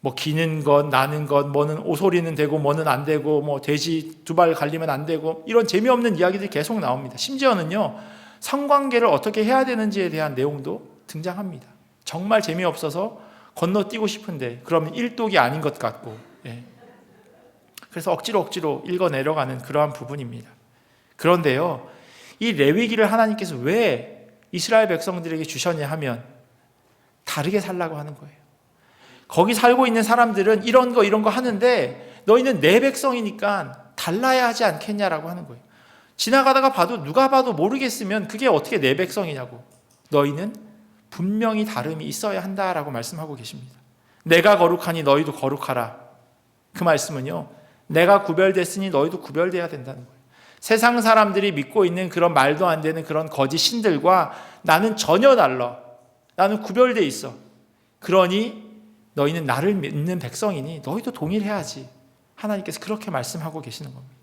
뭐 기는 것, 나는 것, 뭐는 오소리는 되고 뭐는 안 되고, 뭐 돼지 두 발 갈리면 안 되고, 이런 재미없는 이야기들이 계속 나옵니다. 심지어는요, 성관계를 어떻게 해야 되는지에 대한 내용도 등장합니다. 정말 재미없어서 건너뛰고 싶은데 그러면 일독이 아닌 것 같고, 그래서 억지로 읽어 내려가는 그러한 부분입니다. 그런데요, 이 레위기를 하나님께서 왜 이스라엘 백성들에게 주셨냐 하면 다르게 살라고 하는 거예요. 거기 살고 있는 사람들은 이런 거 하는데 너희는 내 백성이니까 달라야 하지 않겠냐라고 하는 거예요. 지나가다가 봐도 누가 봐도 모르겠으면 그게 어떻게 내 백성이냐고. 너희는 분명히 다름이 있어야 한다라고 말씀하고 계십니다. 내가 거룩하니 너희도 거룩하라. 그 말씀은요, 내가 구별됐으니 너희도 구별돼야 된다는 거예요. 세상 사람들이 믿고 있는 그런 말도 안 되는 그런 거짓 신들과 나는 전혀 달라. 나는 구별돼 있어. 그러니 너희는 나를 믿는 백성이니 너희도 동일해야지. 하나님께서 그렇게 말씀하고 계시는 겁니다.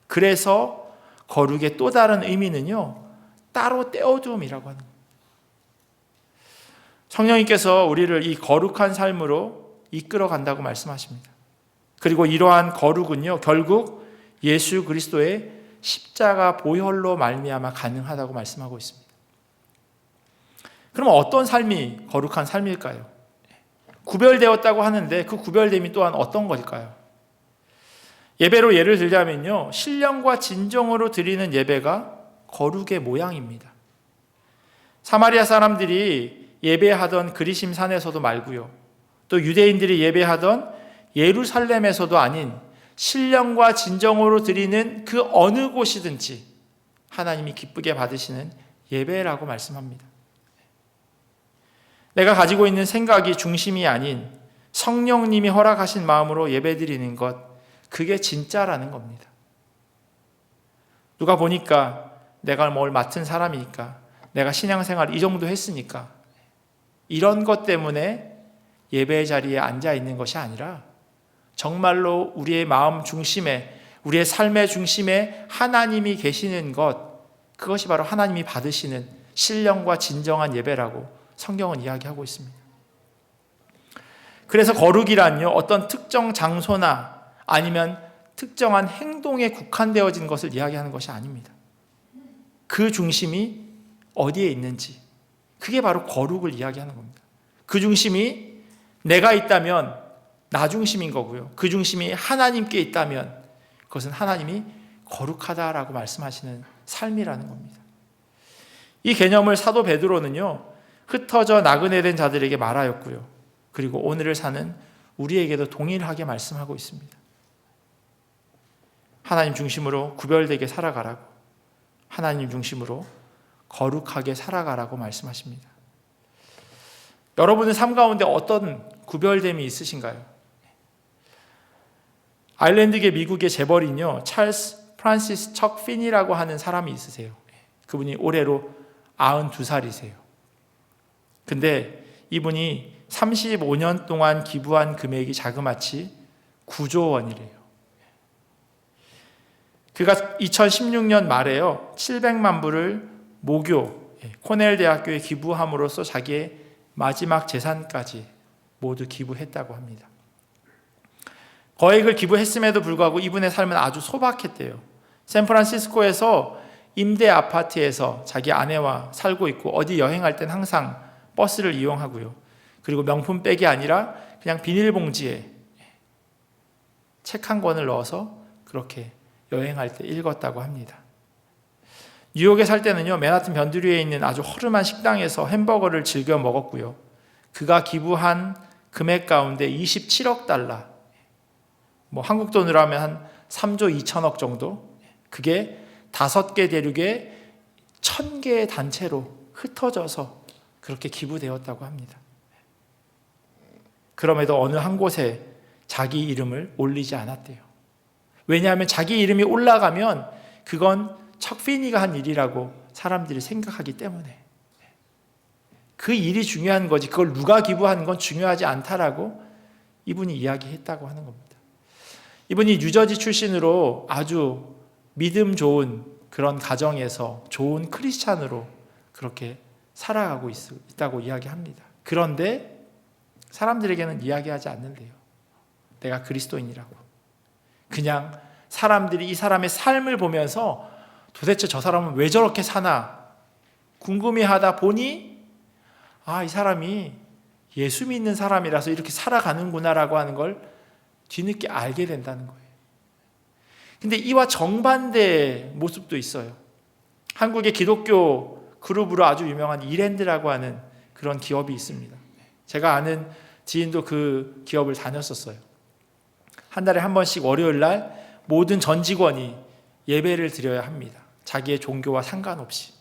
그래서 거룩의 또 다른 의미는요, 따로 떼어둠이라고 하는 거예요. 성령님께서 우리를 이 거룩한 삶으로 이끌어 간다고 말씀하십니다. 그리고 이러한 거룩은요, 결국 예수 그리스도의 십자가 보혈로 말미암아 가능하다고 말씀하고 있습니다. 그럼 어떤 삶이 거룩한 삶일까요? 구별되었다고 하는데 그 구별됨이 또한 어떤 걸까요? 예배로 예를 들자면요, 신령과 진정으로 드리는 예배가 거룩의 모양입니다. 사마리아 사람들이 예배하던 그리심 산에서도 말고요, 또 유대인들이 예배하던 예루살렘에서도 아닌 신령과 진정으로 드리는 그 어느 곳이든지 하나님이 기쁘게 받으시는 예배라고 말씀합니다. 내가 가지고 있는 생각이 중심이 아닌 성령님이 허락하신 마음으로 예배드리는 것, 그게 진짜라는 겁니다. 누가 보니까 내가 뭘 맡은 사람이니까, 내가 신앙생활 이 정도 했으니까, 이런 것 때문에 예배의 자리에 앉아 있는 것이 아니라 정말로 우리의 마음 중심에, 우리의 삶의 중심에 하나님이 계시는 것, 그것이 바로 하나님이 받으시는 신령과 진정한 예배라고 성경은 이야기하고 있습니다. 그래서 거룩이란요, 어떤 특정 장소나 아니면 특정한 행동에 국한되어진 것을 이야기하는 것이 아닙니다. 그 중심이 어디에 있는지, 그게 바로 거룩을 이야기하는 겁니다. 그 중심이 내가 있다면 나 중심인 거고요, 그 중심이 하나님께 있다면 그것은 하나님이 거룩하다라고 말씀하시는 삶이라는 겁니다. 이 개념을 사도 베드로는요, 흩어져 나그네된 자들에게 말하였고요, 그리고 오늘을 사는 우리에게도 동일하게 말씀하고 있습니다. 하나님 중심으로 구별되게 살아가라고, 하나님 중심으로 거룩하게 살아가라고 말씀하십니다. 여러분의 삶 가운데 어떤 구별됨이 있으신가요? 아일랜드계 미국의 재벌인요, 찰스 프란시스 척 피니라고 하는 사람이 있으세요. 그분이 올해로 92살이세요. 근데 이분이 35년 동안 기부한 금액이 자그마치 9조 원이래요. 그가 2016년 말에요, 700만 불을 모교 코넬 대학교에 기부함으로써 자기의 마지막 재산까지 모두 기부했다고 합니다. 거액을 기부했음에도 불구하고 이분의 삶은 아주 소박했대요. 샌프란시스코에서 임대 아파트에서 자기 아내와 살고 있고, 어디 여행할 땐 항상 버스를 이용하고요, 그리고 명품백이 아니라 그냥 비닐봉지에 책 한 권을 넣어서 그렇게 여행할 때 읽었다고 합니다. 뉴욕에 살 때는요, 맨하튼 변두리에 있는 아주 허름한 식당에서 햄버거를 즐겨 먹었고요, 그가 기부한 금액 가운데 27억 달러, 한국 돈으로 하면 한 3조 2천억 정도, 그게 5개 대륙에 1000개의 단체로 흩어져서 그렇게 기부되었다고 합니다. 그럼에도 어느 한 곳에 자기 이름을 올리지 않았대요. 왜냐하면 자기 이름이 올라가면 그건 척피니가 한 일이라고 사람들이 생각하기 때문에, 그 일이 중요한 거지 그걸 누가 기부하는 건 중요하지 않다라고 이분이 이야기했다고 하는 겁니다. 이분이 뉴저지 출신으로 아주 믿음 좋은 그런 가정에서 좋은 크리스찬으로 그렇게 살아가고 있다고 이야기합니다. 그런데 사람들에게는 이야기하지 않는데요, 내가 그리스도인이라고. 그냥 사람들이 이 사람의 삶을 보면서 도대체 저 사람은 왜 저렇게 사나 궁금해하다 보니, 이 사람이 예수 믿는 사람이라서 이렇게 살아가는구나라고 하는 걸 뒤늦게 알게 된다는 거예요. 근데 이와 정반대의 모습도 있어요. 한국의 기독교 그룹으로 아주 유명한 이랜드라고 하는 그런 기업이 있습니다. 제가 아는 지인도 그 기업을 다녔었어요. 한 달에 한 번씩 월요일 날 모든 전 직원이 예배를 드려야 합니다. 자기의 종교와 상관없이.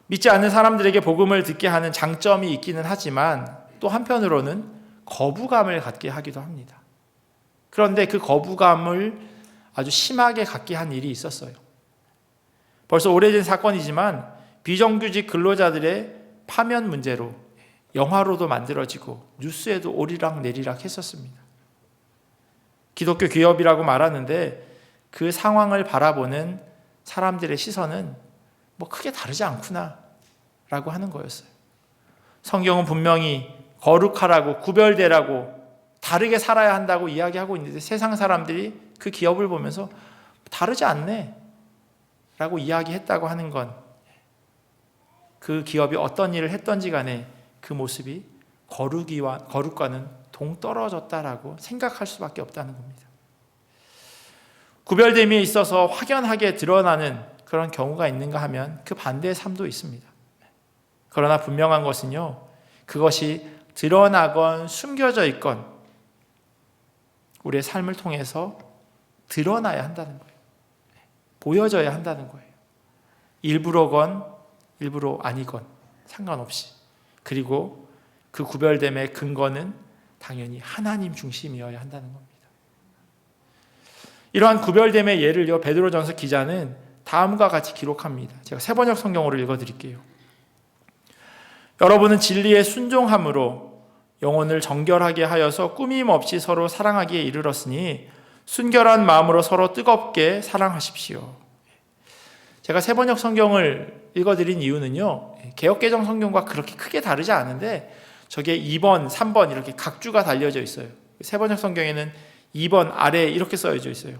믿지 않는 사람들에게 복음을 듣게 하는 장점이 있기는 하지만 또 한편으로는 거부감을 갖게 하기도 합니다. 그런데 그 거부감을 아주 심하게 갖게 한 일이 있었어요. 벌써 오래된 사건이지만 비정규직 근로자들의 파면 문제로 영화로도 만들어지고 뉴스에도 오리락내리락 했었습니다. 기독교 기업이라고 말하는데 그 상황을 바라보는 사람들의 시선은 크게 다르지 않구나 라고 하는 거였어요. 성경은 분명히 거룩하라고, 구별되라고, 다르게 살아야 한다고 이야기하고 있는데 세상 사람들이 그 기업을 보면서 다르지 않네 라고 이야기했다고 하는 건 그 기업이 어떤 일을 했던지 간에 그 모습이 거룩과는 동떨어졌다라고 생각할 수밖에 없다는 겁니다. 구별됨에 있어서 확연하게 드러나는 그런 경우가 있는가 하면 그 반대의 삶도 있습니다. 그러나 분명한 것은요, 그것이 드러나건 숨겨져 있건 우리의 삶을 통해서 드러나야 한다는 거예요. 보여져야 한다는 거예요. 일부러건 일부러 아니건 상관없이. 그리고 그 구별됨의 근거는 당연히 하나님 중심이어야 한다는 겁니다. 이러한 구별됨의 예를요, 베드로전서 기자는 다음과 같이 기록합니다. 제가 세번역 성경으로 읽어드릴게요. 여러분은 진리에 순종함으로 영혼을 정결하게 하여서 꾸밈 없이 서로 사랑하기에 이르렀으니 순결한 마음으로 서로 뜨겁게 사랑하십시오. 제가 세번역 성경을 읽어드린 이유는요, 개역개정 성경과 그렇게 크게 다르지 않은데 저게 2번, 3번 이렇게 각주가 달려져 있어요. 세번역 성경에는 2번 아래에 이렇게 써져 있어요.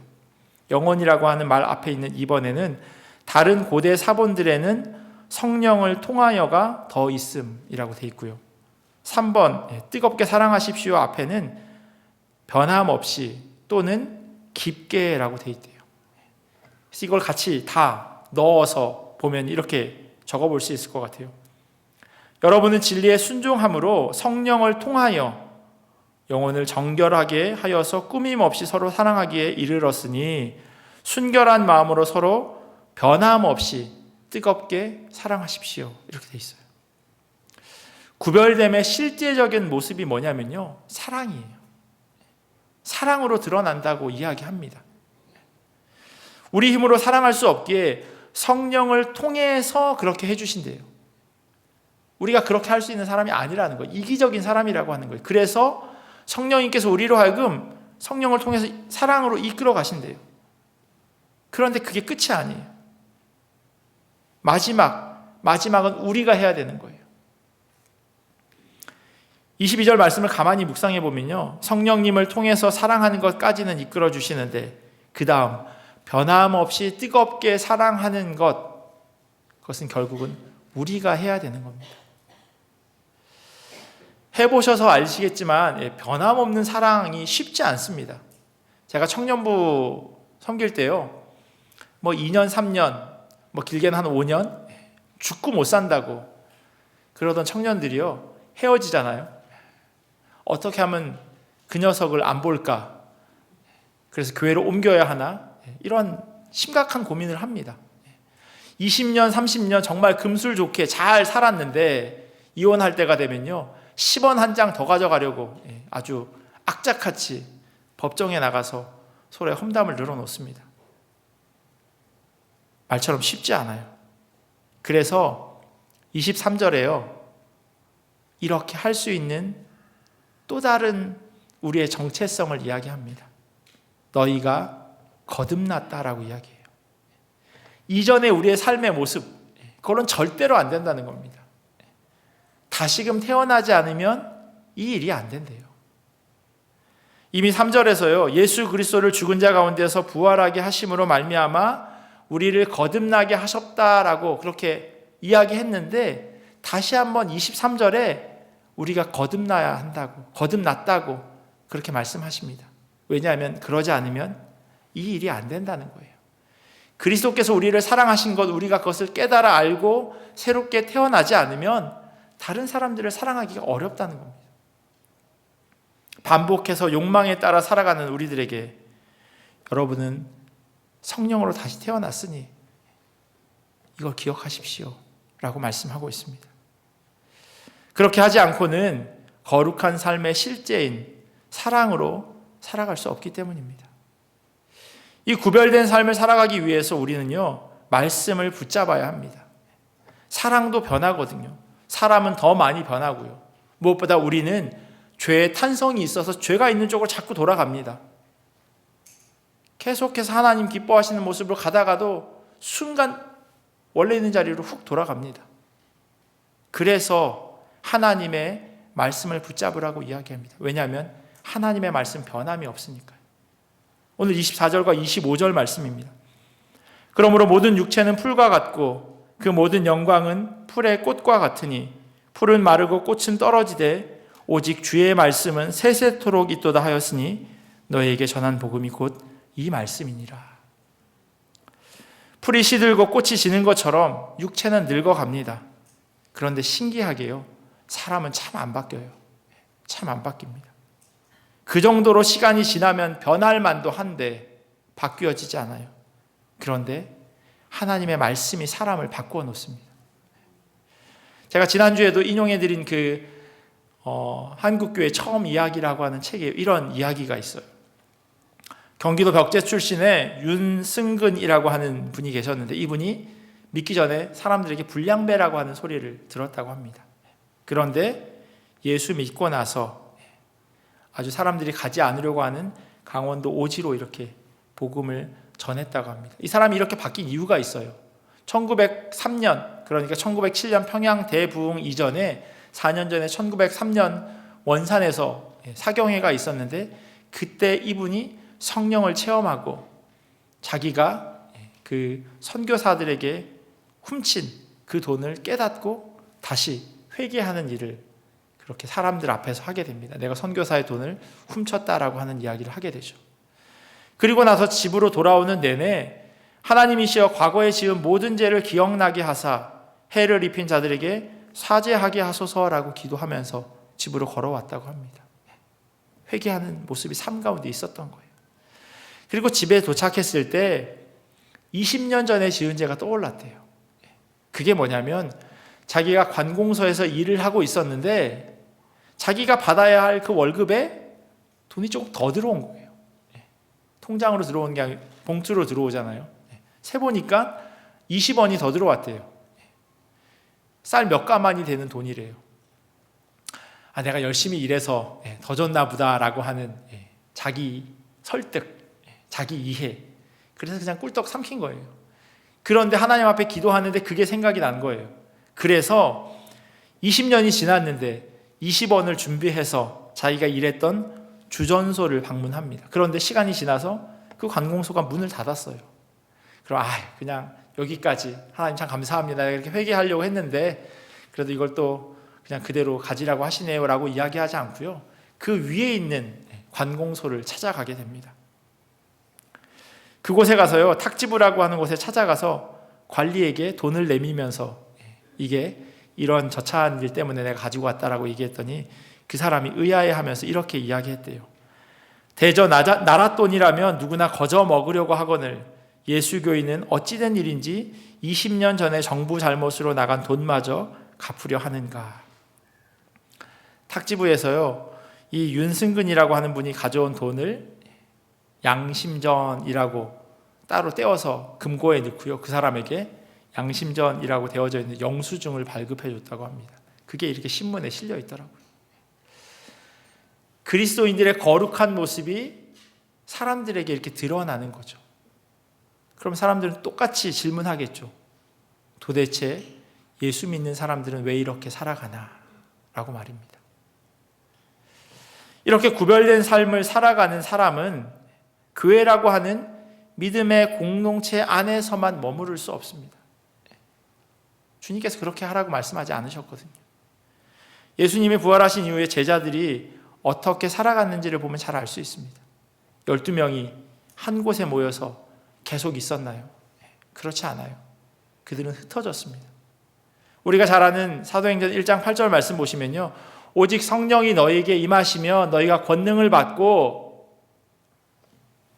영혼이라고 하는 말 앞에 있는 2번에는 다른 고대 사본들에는 성령을 통하여가 더 있음이라고 돼 있고요. 3번 뜨겁게 사랑하십시오 앞에는 변함없이 또는 깊게라고 돼 있대요. 그래서 이걸 같이 다 넣어서 보면 이렇게 적어볼 수 있을 것 같아요. 여러분은 진리에 순종함으로 성령을 통하여 영혼을 정결하게 하여서 꾸밈 없이 서로 사랑하기에 이르렀으니 순결한 마음으로 서로 변함없이 뜨겁게 사랑하십시오. 이렇게 돼 있어요. 구별됨의 실제적인 모습이 뭐냐면요, 사랑이에요. 사랑으로 드러난다고 이야기합니다. 우리 힘으로 사랑할 수 없기에 성령을 통해서 그렇게 해주신대요. 우리가 그렇게 할 수 있는 사람이 아니라는 거예요. 이기적인 사람이라고 하는 거예요. 그래서 성령님께서 우리로 하여금 성령을 통해서 사랑으로 이끌어 가신대요. 그런데 그게 끝이 아니에요. 마지막은 우리가 해야 되는 거예요. 22절 말씀을 가만히 묵상해 보면요, 성령님을 통해서 사랑하는 것까지는 이끌어 주시는데 그 다음 변함없이 뜨겁게 사랑하는 그것은 결국은 우리가 해야 되는 겁니다. 해보셔서 아시겠지만 변함없는 사랑이 쉽지 않습니다. 제가 청년부 섬길 때요, 2년, 3년, 길게는 한 5년 죽고 못 산다고 그러던 청년들이요, 헤어지잖아요. 어떻게 하면 그 녀석을 안 볼까? 그래서 교회로 옮겨야 하나? 이런 심각한 고민을 합니다. 20년, 30년 정말 금술 좋게 잘 살았는데 이혼할 때가 되면요, 10원 한 장 더 가져가려고 아주 악착같이 법정에 나가서 서로의 험담을 늘어놓습니다. 말처럼 쉽지 않아요. 그래서 23절에요, 이렇게 할 수 있는 또 다른 우리의 정체성을 이야기합니다. 너희가 거듭났다라고 이야기해요. 이전에 우리의 삶의 모습, 그건 절대로 안 된다는 겁니다. 다시금 태어나지 않으면 이 일이 안 된대요. 이미 3절에서요, 예수 그리스도를 죽은 자 가운데서 부활하게 하심으로 말미암아 우리를 거듭나게 하셨다라고 그렇게 이야기했는데, 다시 한번 23절에 우리가 거듭나야 한다고, 거듭났다고 그렇게 말씀하십니다. 왜냐하면 그러지 않으면 이 일이 안 된다는 거예요. 그리스도께서 우리를 사랑하신 것, 우리가 그것을 깨달아 알고 새롭게 태어나지 않으면 다른 사람들을 사랑하기가 어렵다는 겁니다. 반복해서 욕망에 따라 살아가는 우리들에게 여러분은 성령으로 다시 태어났으니 이걸 기억하십시오 라고 말씀하고 있습니다. 그렇게 하지 않고는 거룩한 삶의 실제인 사랑으로 살아갈 수 없기 때문입니다. 이 구별된 삶을 살아가기 위해서 우리는요, 말씀을 붙잡아야 합니다. 사랑도 변하거든요. 사람은 더 많이 변하고요. 무엇보다 우리는 죄의 탄성이 있어서 죄가 있는 쪽으로 자꾸 돌아갑니다. 계속해서 하나님 기뻐하시는 모습으로 가다가도 순간 원래 있는 자리로 훅 돌아갑니다. 그래서 하나님의 말씀을 붙잡으라고 이야기합니다. 왜냐하면 하나님의 말씀 변함이 없으니까요. 오늘 24절과 25절 말씀입니다. 그러므로 모든 육체는 풀과 같고 그 모든 영광은 풀의 꽃과 같으니 풀은 마르고 꽃은 떨어지되 오직 주의 말씀은 세세토록 있도다 하였으니 너희에게 전한 복음이 곧 이 말씀이니라. 풀이 시들고 꽃이 지는 것처럼 육체는 늙어갑니다. 그런데 신기하게요, 사람은 참 안 바뀌어요. 참 안 바뀝니다. 그 정도로 시간이 지나면 변할 만도 한데 바뀌어지지 않아요. 그런데 하나님의 말씀이 사람을 바꾸어 놓습니다. 제가 지난주에도 인용해드린 한국교회 처음 이야기라고 하는 책에 이런 이야기가 있어요. 경기도 벽제 출신의 윤승근이라고 하는 분이 계셨는데, 이분이 믿기 전에 사람들에게 불량배라고 하는 소리를 들었다고 합니다. 그런데 예수 믿고 나서 아주 사람들이 가지 않으려고 하는 강원도 오지로 이렇게 복음을 전했다고 합니다. 이 사람이 이렇게 바뀐 이유가 있어요. 1903년, 그러니까 1907년 평양 대부흥 이전에 4년 전에 1903년 원산에서 사경회가 있었는데, 그때 이분이 성령을 체험하고 자기가 그 선교사들에게 훔친 그 돈을 깨닫고 다시 회개하는 일을 그렇게 사람들 앞에서 하게 됩니다. 내가 선교사의 돈을 훔쳤다라고 하는 이야기를 하게 되죠. 그리고 나서 집으로 돌아오는 내내 하나님이시여 과거에 지은 모든 죄를 기억나게 하사 해를 입힌 자들에게 사죄하게 하소서라고 기도하면서 집으로 걸어왔다고 합니다. 회개하는 모습이 삶 가운데 있었던 거예요. 그리고 집에 도착했을 때 20년 전에 지은 죄가 떠올랐대요. 그게 뭐냐면 자기가 관공서에서 일을 하고 있었는데 자기가 받아야 할 그 월급에 돈이 조금 더 들어온 거예요. 통장으로 들어오는 게 아니고 봉투로 들어오잖아요. 세보니까 20원이 더 들어왔대요. 쌀 몇 가마니 되는 돈이래요. 내가 열심히 일해서 더 줬나 보다라고 하는 자기 설득, 자기 이해. 그래서 그냥 꿀떡 삼킨 거예요. 그런데 하나님 앞에 기도하는데 그게 생각이 난 거예요. 그래서 20년이 지났는데 20원을 준비해서 자기가 일했던 주전소를 방문합니다. 그런데 시간이 지나서 그 관공서가 문을 닫았어요. 그럼 그냥 여기까지, 하나님 참 감사합니다, 이렇게 회개하려고 했는데 그래도 이걸 또 그냥 그대로 가지라고 하시네요 라고 이야기하지 않고요, 그 위에 있는 관공서를 찾아가게 됩니다. 그곳에 가서요, 탁지부라고 하는 곳에 찾아가서 관리에게 돈을 내밀면서 이게 이런 저차한 일 때문에 내가 가지고 왔다라고 얘기했더니 그 사람이 의아해하면서 이렇게 이야기했대요. 대저 나라 돈이라면 누구나 거저 먹으려고 하거늘 예수교인은 어찌된 일인지 20년 전에 정부 잘못으로 나간 돈마저 갚으려 하는가. 탁지부에서요, 이 윤승근이라고 하는 분이 가져온 돈을 양심전이라고 따로 떼어서 금고에 넣고요, 그 사람에게 양심전이라고 되어져 있는 영수증을 발급해 줬다고 합니다. 그게 이렇게 신문에 실려 있더라고요. 그리스도인들의 거룩한 모습이 사람들에게 이렇게 드러나는 거죠. 그럼 사람들은 똑같이 질문하겠죠. 도대체 예수 믿는 사람들은 왜 이렇게 살아가나? 라고 말입니다. 이렇게 구별된 삶을 살아가는 사람은 교회라고 하는 믿음의 공동체 안에서만 머무를 수 없습니다. 주님께서 그렇게 하라고 말씀하지 않으셨거든요. 예수님이 부활하신 이후에 제자들이 어떻게 살아갔는지를 보면 잘 알 수 있습니다. 12명이 한 곳에 모여서 계속 있었나요? 그렇지 않아요. 그들은 흩어졌습니다. 우리가 잘 아는 사도행전 1장 8절 말씀 보시면요, 오직 성령이 너희에게 임하시며 너희가 권능을 받고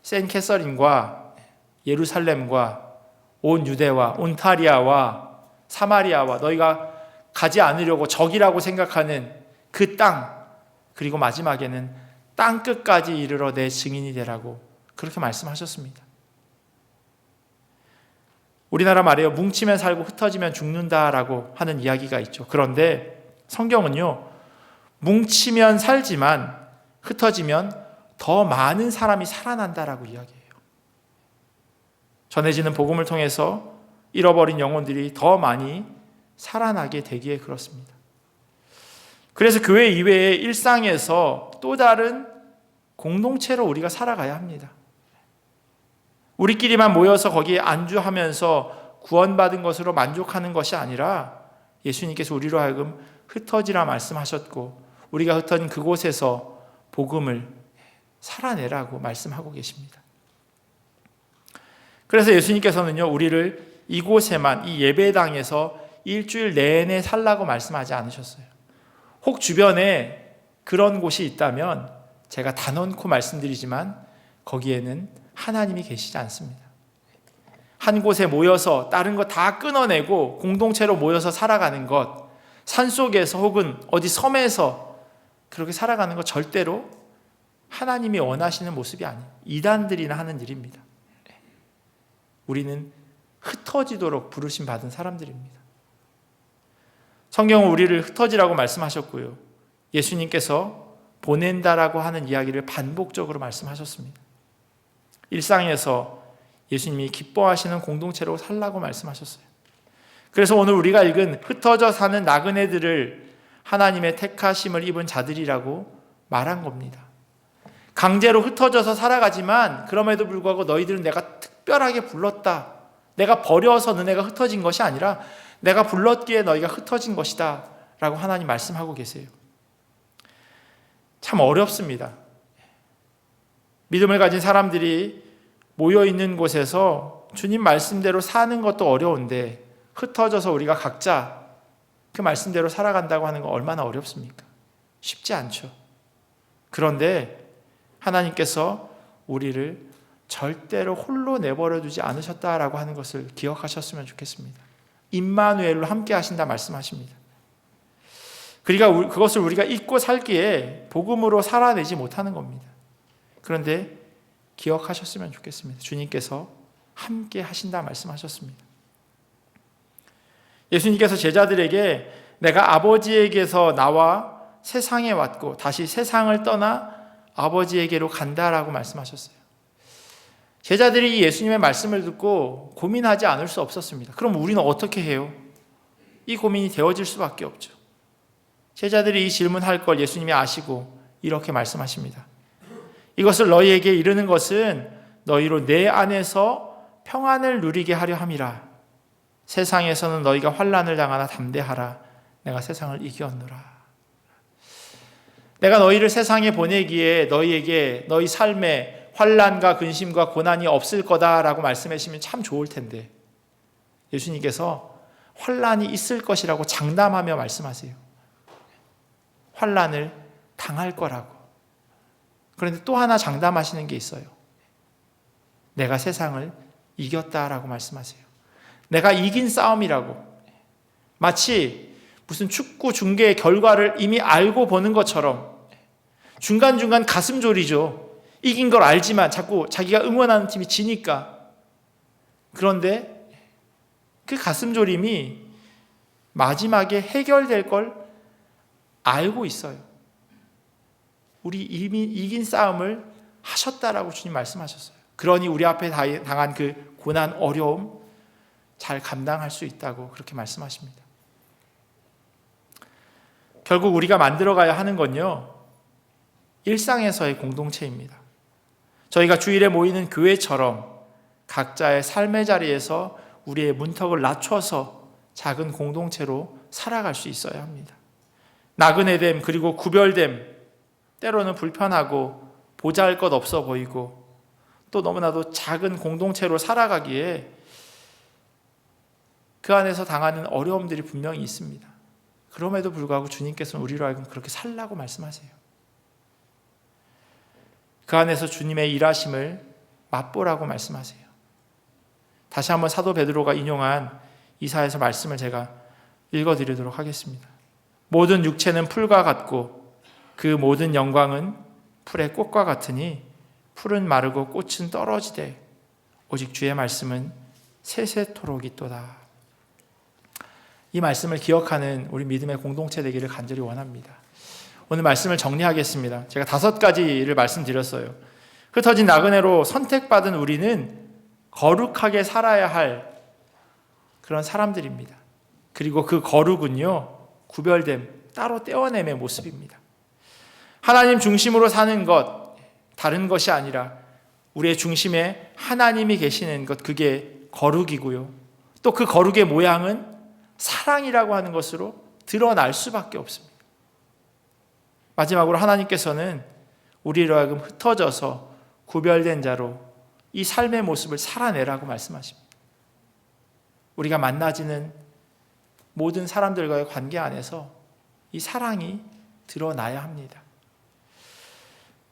센 캐서린과 예루살렘과 온 유대와 온타리아와 사마리아와 너희가 가지 않으려고 적이라고 생각하는 그 땅, 그리고 마지막에는 땅 끝까지 이르러 내 증인이 되라고 그렇게 말씀하셨습니다. 우리나라 말이에요, 뭉치면 살고 흩어지면 죽는다라고 하는 이야기가 있죠. 그런데 성경은요, 뭉치면 살지만 흩어지면 더 많은 사람이 살아난다라고 이야기해요. 전해지는 복음을 통해서 잃어버린 영혼들이 더 많이 살아나게 되기에 그렇습니다. 그래서 교회 이외의 일상에서 또 다른 공동체로 우리가 살아가야 합니다. 우리끼리만 모여서 거기에 안주하면서 구원받은 것으로 만족하는 것이 아니라 예수님께서 우리로 하여금 흩어지라 말씀하셨고 우리가 흩어진 그곳에서 복음을 살아내라고 말씀하고 계십니다. 그래서 예수님께서는요, 우리를 이곳에만, 이 예배당에서 일주일 내내 살라고 말씀하지 않으셨어요. 혹 주변에 그런 곳이 있다면 제가 단언코 말씀드리지만 거기에는 하나님이 계시지 않습니다. 한 곳에 모여서 다른 거 다 끊어내고 공동체로 모여서 살아가는 것, 산속에서 혹은 어디 섬에서 그렇게 살아가는 것 절대로 하나님이 원하시는 모습이 아니에요. 이단들이나 하는 일입니다. 우리는 흩어지도록 부르심 받은 사람들입니다. 성경은 우리를 흩어지라고 말씀하셨고요, 예수님께서 보낸다라고 하는 이야기를 반복적으로 말씀하셨습니다. 일상에서 예수님이 기뻐하시는 공동체로 살라고 말씀하셨어요. 그래서 오늘 우리가 읽은 흩어져 사는 나그네들을 하나님의 택하심을 입은 자들이라고 말한 겁니다. 강제로 흩어져서 살아가지만 그럼에도 불구하고 너희들은 내가 특별하게 불렀다, 내가 버려서 너네가 흩어진 것이 아니라 내가 불렀기에 너희가 흩어진 것이다 라고 하나님 말씀하고 계세요. 참 어렵습니다. 믿음을 가진 사람들이 모여있는 곳에서 주님 말씀대로 사는 것도 어려운데 흩어져서 우리가 각자 그 말씀대로 살아간다고 하는 건 얼마나 어렵습니까? 쉽지 않죠. 그런데 하나님께서 우리를 절대로 홀로 내버려 두지 않으셨다라고 하는 것을 기억하셨으면 좋겠습니다. 임마누엘로 함께 하신다 말씀하십니다. 그러니까 그것을 우리가 잊고 살기에 복음으로 살아내지 못하는 겁니다. 그런데 기억하셨으면 좋겠습니다. 주님께서 함께 하신다 말씀하셨습니다. 예수님께서 제자들에게 내가 아버지에게서 나와 세상에 왔고 다시 세상을 떠나 아버지에게로 간다라고 말씀하셨어요. 제자들이 이 예수님의 말씀을 듣고 고민하지 않을 수 없었습니다. 그럼 우리는 어떻게 해요? 이 고민이 되어질 수밖에 없죠. 제자들이 이 질문할 걸 예수님이 아시고 이렇게 말씀하십니다. 이것을 너희에게 이르는 것은 너희로 내 안에서 평안을 누리게 하려 함이라. 세상에서는 너희가 환난을 당하나 담대하라. 내가 세상을 이겼노라. 내가 너희를 세상에 보내기에 너희에게 너희 삶에 환난과 근심과 고난이 없을 거다라고 말씀하시면 참 좋을 텐데 예수님께서 환난이 있을 것이라고 장담하며 말씀하세요. 환난을 당할 거라고. 그런데 또 하나 장담하시는 게 있어요. 내가 세상을 이겼다라고 말씀하세요. 내가 이긴 싸움이라고. 마치 무슨 축구 중계의 결과를 이미 알고 보는 것처럼 중간중간 가슴 졸이죠. 이긴 걸 알지만 자꾸 자기가 응원하는 팀이 지니까. 그런데 그 가슴 졸임이 마지막에 해결될 걸 알고 있어요. 우리 이미 이긴 싸움을 하셨다라고 주님 말씀하셨어요. 그러니 우리 앞에 당한 그 고난, 어려움 잘 감당할 수 있다고 그렇게 말씀하십니다. 결국 우리가 만들어가야 하는 건요, 일상에서의 공동체입니다. 저희가 주일에 모이는 교회처럼 각자의 삶의 자리에서 우리의 문턱을 낮춰서 작은 공동체로 살아갈 수 있어야 합니다. 나그네됨 그리고 구별됨, 때로는 불편하고 보잘것 없어 보이고 또 너무나도 작은 공동체로 살아가기에 그 안에서 당하는 어려움들이 분명히 있습니다. 그럼에도 불구하고 주님께서는 우리로 하여금 그렇게 살라고 말씀하세요. 그 안에서 주님의 일하심을 맛보라고 말씀하세요. 다시 한번 사도 베드로가 인용한 이사야서 말씀을 제가 읽어드리도록 하겠습니다. 모든 육체는 풀과 같고 그 모든 영광은 풀의 꽃과 같으니 풀은 마르고 꽃은 떨어지되 오직 주의 말씀은 세세토록 있도다. 이 말씀을 기억하는 우리 믿음의 공동체 되기를 간절히 원합니다. 오늘 말씀을 정리하겠습니다. 제가 5가지를 말씀드렸어요. 흩어진 나그네로 선택받은 우리는 거룩하게 살아야 할 그런 사람들입니다. 그리고 그 거룩은요, 구별됨, 따로 떼어냄의 모습입니다. 하나님 중심으로 사는 것, 다른 것이 아니라 우리의 중심에 하나님이 계시는 것, 그게 거룩이고요. 또 그 거룩의 모양은 사랑이라고 하는 것으로 드러날 수밖에 없습니다. 마지막으로 하나님께서는 우리로 하여금 흩어져서 구별된 자로 이 삶의 모습을 살아내라고 말씀하십니다. 우리가 만나지는 모든 사람들과의 관계 안에서 이 사랑이 드러나야 합니다.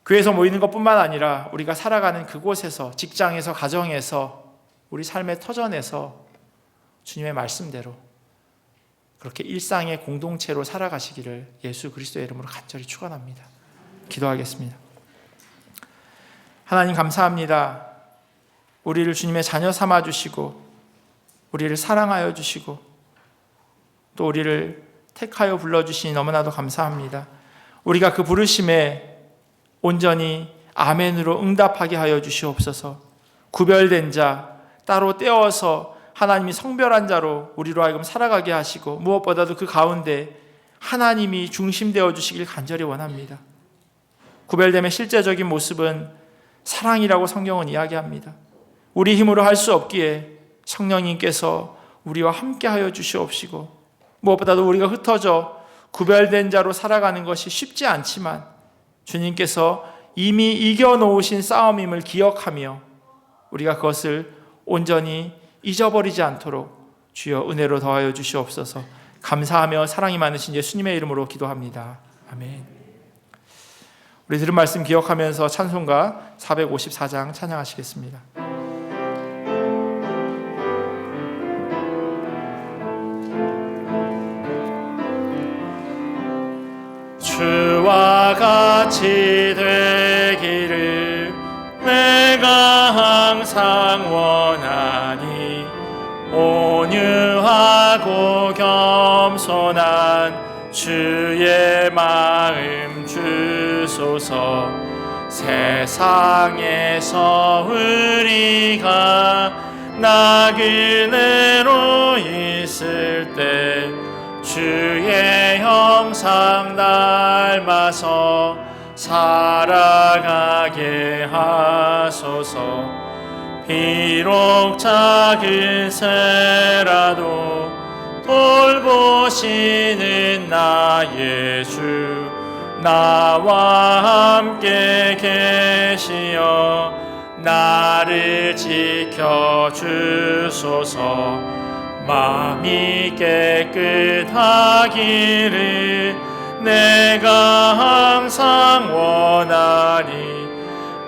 교회에서 모이는 것뿐만 아니라 우리가 살아가는 그곳에서, 직장에서, 가정에서, 우리 삶의 터전에서 주님의 말씀대로 그렇게 일상의 공동체로 살아가시기를 예수 그리스도의 이름으로 간절히 축원합니다. 기도하겠습니다. 하나님 감사합니다. 우리를 주님의 자녀 삼아 주시고 우리를 사랑하여 주시고 또 우리를 택하여 불러주시니 너무나도 감사합니다. 우리가 그 부르심에 온전히 아멘으로 응답하게 하여 주시옵소서. 구별된 자, 따로 떼어서 하나님이 성별한 자로 우리로 하여금 살아가게 하시고 무엇보다도 그 가운데 하나님이 중심되어 주시길 간절히 원합니다. 구별됨의 실제적인 모습은 사랑이라고 성경은 이야기합니다. 우리 힘으로 할 수 없기에 성령님께서 우리와 함께 하여 주시옵시고 무엇보다도 우리가 흩어져 구별된 자로 살아가는 것이 쉽지 않지만 주님께서 이미 이겨놓으신 싸움임을 기억하며 우리가 그것을 온전히 잊어버리지 않도록 주여 은혜로 더하여 주시옵소서. 감사하며 사랑이 많으신 예수님의 이름으로 기도합니다. 아멘. 우리 들은 말씀 기억하면서 찬송가 454장 찬양하시겠습니다. 주와 같이 되기를 내가 항상 원하니 온유하고 겸손한 주의 마음 주소서. 세상에서 우리가 나그네로 있을 때 주의 형상 닮아서 살아가게 하소서. 비록 작은 새라도 돌보시는 나의 주 나와 함께 계시어 나를 지켜주소서. 마음이 깨끗하기를 내가 항상 원하니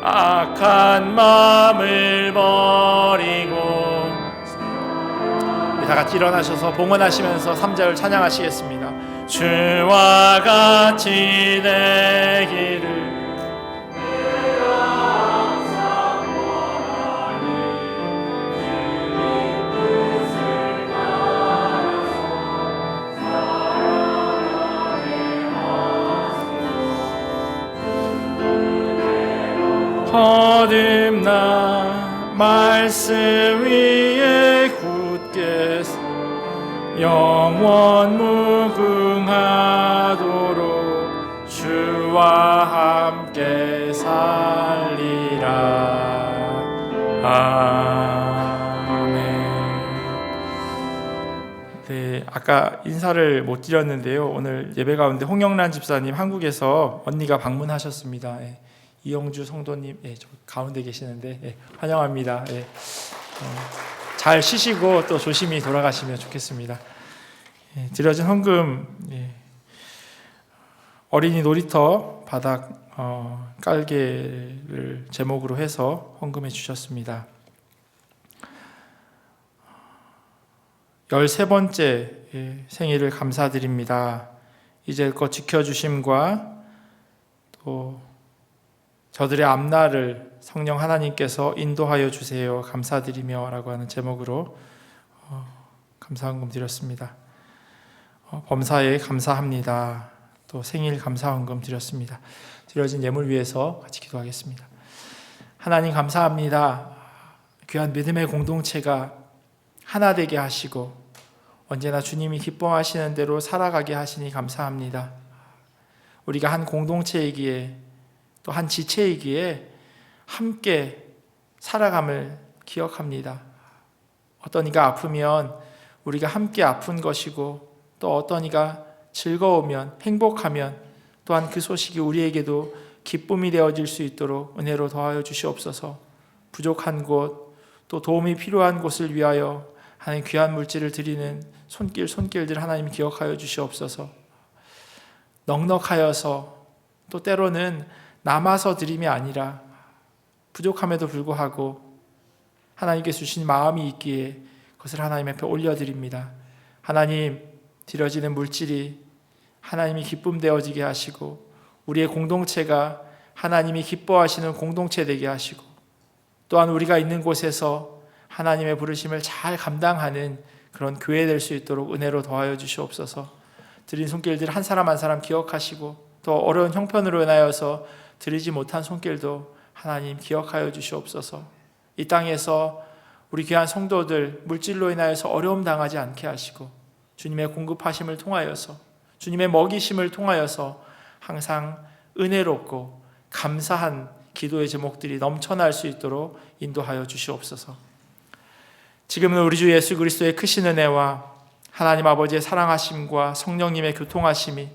악한 마음을 버리고. 우리 다 같이 일어나셔서 봉헌하시면서 3절 찬양하시겠습니다. 주와 같이 되기를 거듭나 말씀 위에 굳게 영원 무궁하도록 주와 함께 살리라. 아멘. 네, 아까 인사를 못 드렸는데요. 오늘 예배 가운데 홍영란 집사님 한국에서 언니가 방문하셨습니다. 네. 이영주 성도님, 저 가운데 계시는데 환영합니다. 잘 쉬시고 또 조심히 돌아가시면 좋겠습니다. 드려진 헌금 어린이 놀이터 바닥 깔개를 제목으로 해서 헌금해 주셨습니다. 13번째 생일을 감사드립니다. 이제껏 지켜주심과 또 저들의 앞날을 성령 하나님께서 인도하여 주세요. 감사드리며 라고 하는 제목으로 감사헌금 드렸습니다. 범사에 감사합니다. 또 생일 감사헌금 드렸습니다. 드려진 예물 위해서 같이 기도하겠습니다. 하나님 감사합니다. 귀한 믿음의 공동체가 하나 되게 하시고 언제나 주님이 기뻐하시는 대로 살아가게 하시니 감사합니다. 우리가 한 공동체이기에 또 한 지체이기에 함께 살아감을 기억합니다. 어떤 이가 아프면 우리가 함께 아픈 것이고 또 어떤 이가 즐거우면 행복하면 또한 그 소식이 우리에게도 기쁨이 되어질 수 있도록 은혜로 더하여 주시옵소서. 부족한 곳, 또 도움이 필요한 곳을 위하여 하나님 귀한 물질을 드리는 손길들 하나님 기억하여 주시옵소서. 넉넉하여서 또 때로는 남아서 드림이 아니라 부족함에도 불구하고 하나님께 주신 마음이 있기에 그것을 하나님 앞에 올려드립니다. 하나님, 드려지는 물질이 하나님이 기쁨 되어지게 하시고 우리의 공동체가 하나님이 기뻐하시는 공동체 되게 하시고 또한 우리가 있는 곳에서 하나님의 부르심을 잘 감당하는 그런 교회 될 수 있도록 은혜로 더하여 주시옵소서. 드린 손길들 한 사람 한 사람 기억하시고 또 어려운 형편으로 인하여서 드리지 못한 손길도 하나님 기억하여 주시옵소서. 이 땅에서 우리 귀한 성도들 물질로 인하여서 어려움 당하지 않게 하시고 주님의 공급하심을 통하여서 주님의 먹이심을 통하여서 항상 은혜롭고 감사한 기도의 제목들이 넘쳐날 수 있도록 인도하여 주시옵소서. 지금은 우리 주 예수 그리스도의 크신 은혜와 하나님 아버지의 사랑하심과 성령님의 교통하심이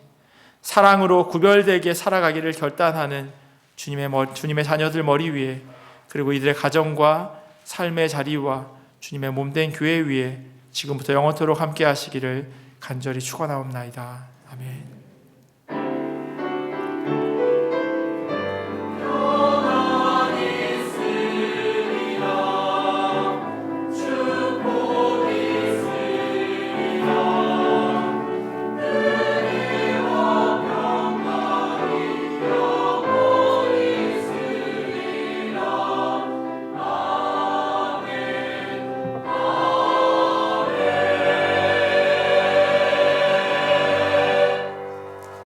사랑으로 구별되게 살아가기를 결단하는 주님의 자녀들 머리 위에 그리고 이들의 가정과 삶의 자리와 주님의 몸된 교회 위에 지금부터 영원토록 함께 하시기를 간절히 축원하옵나이다.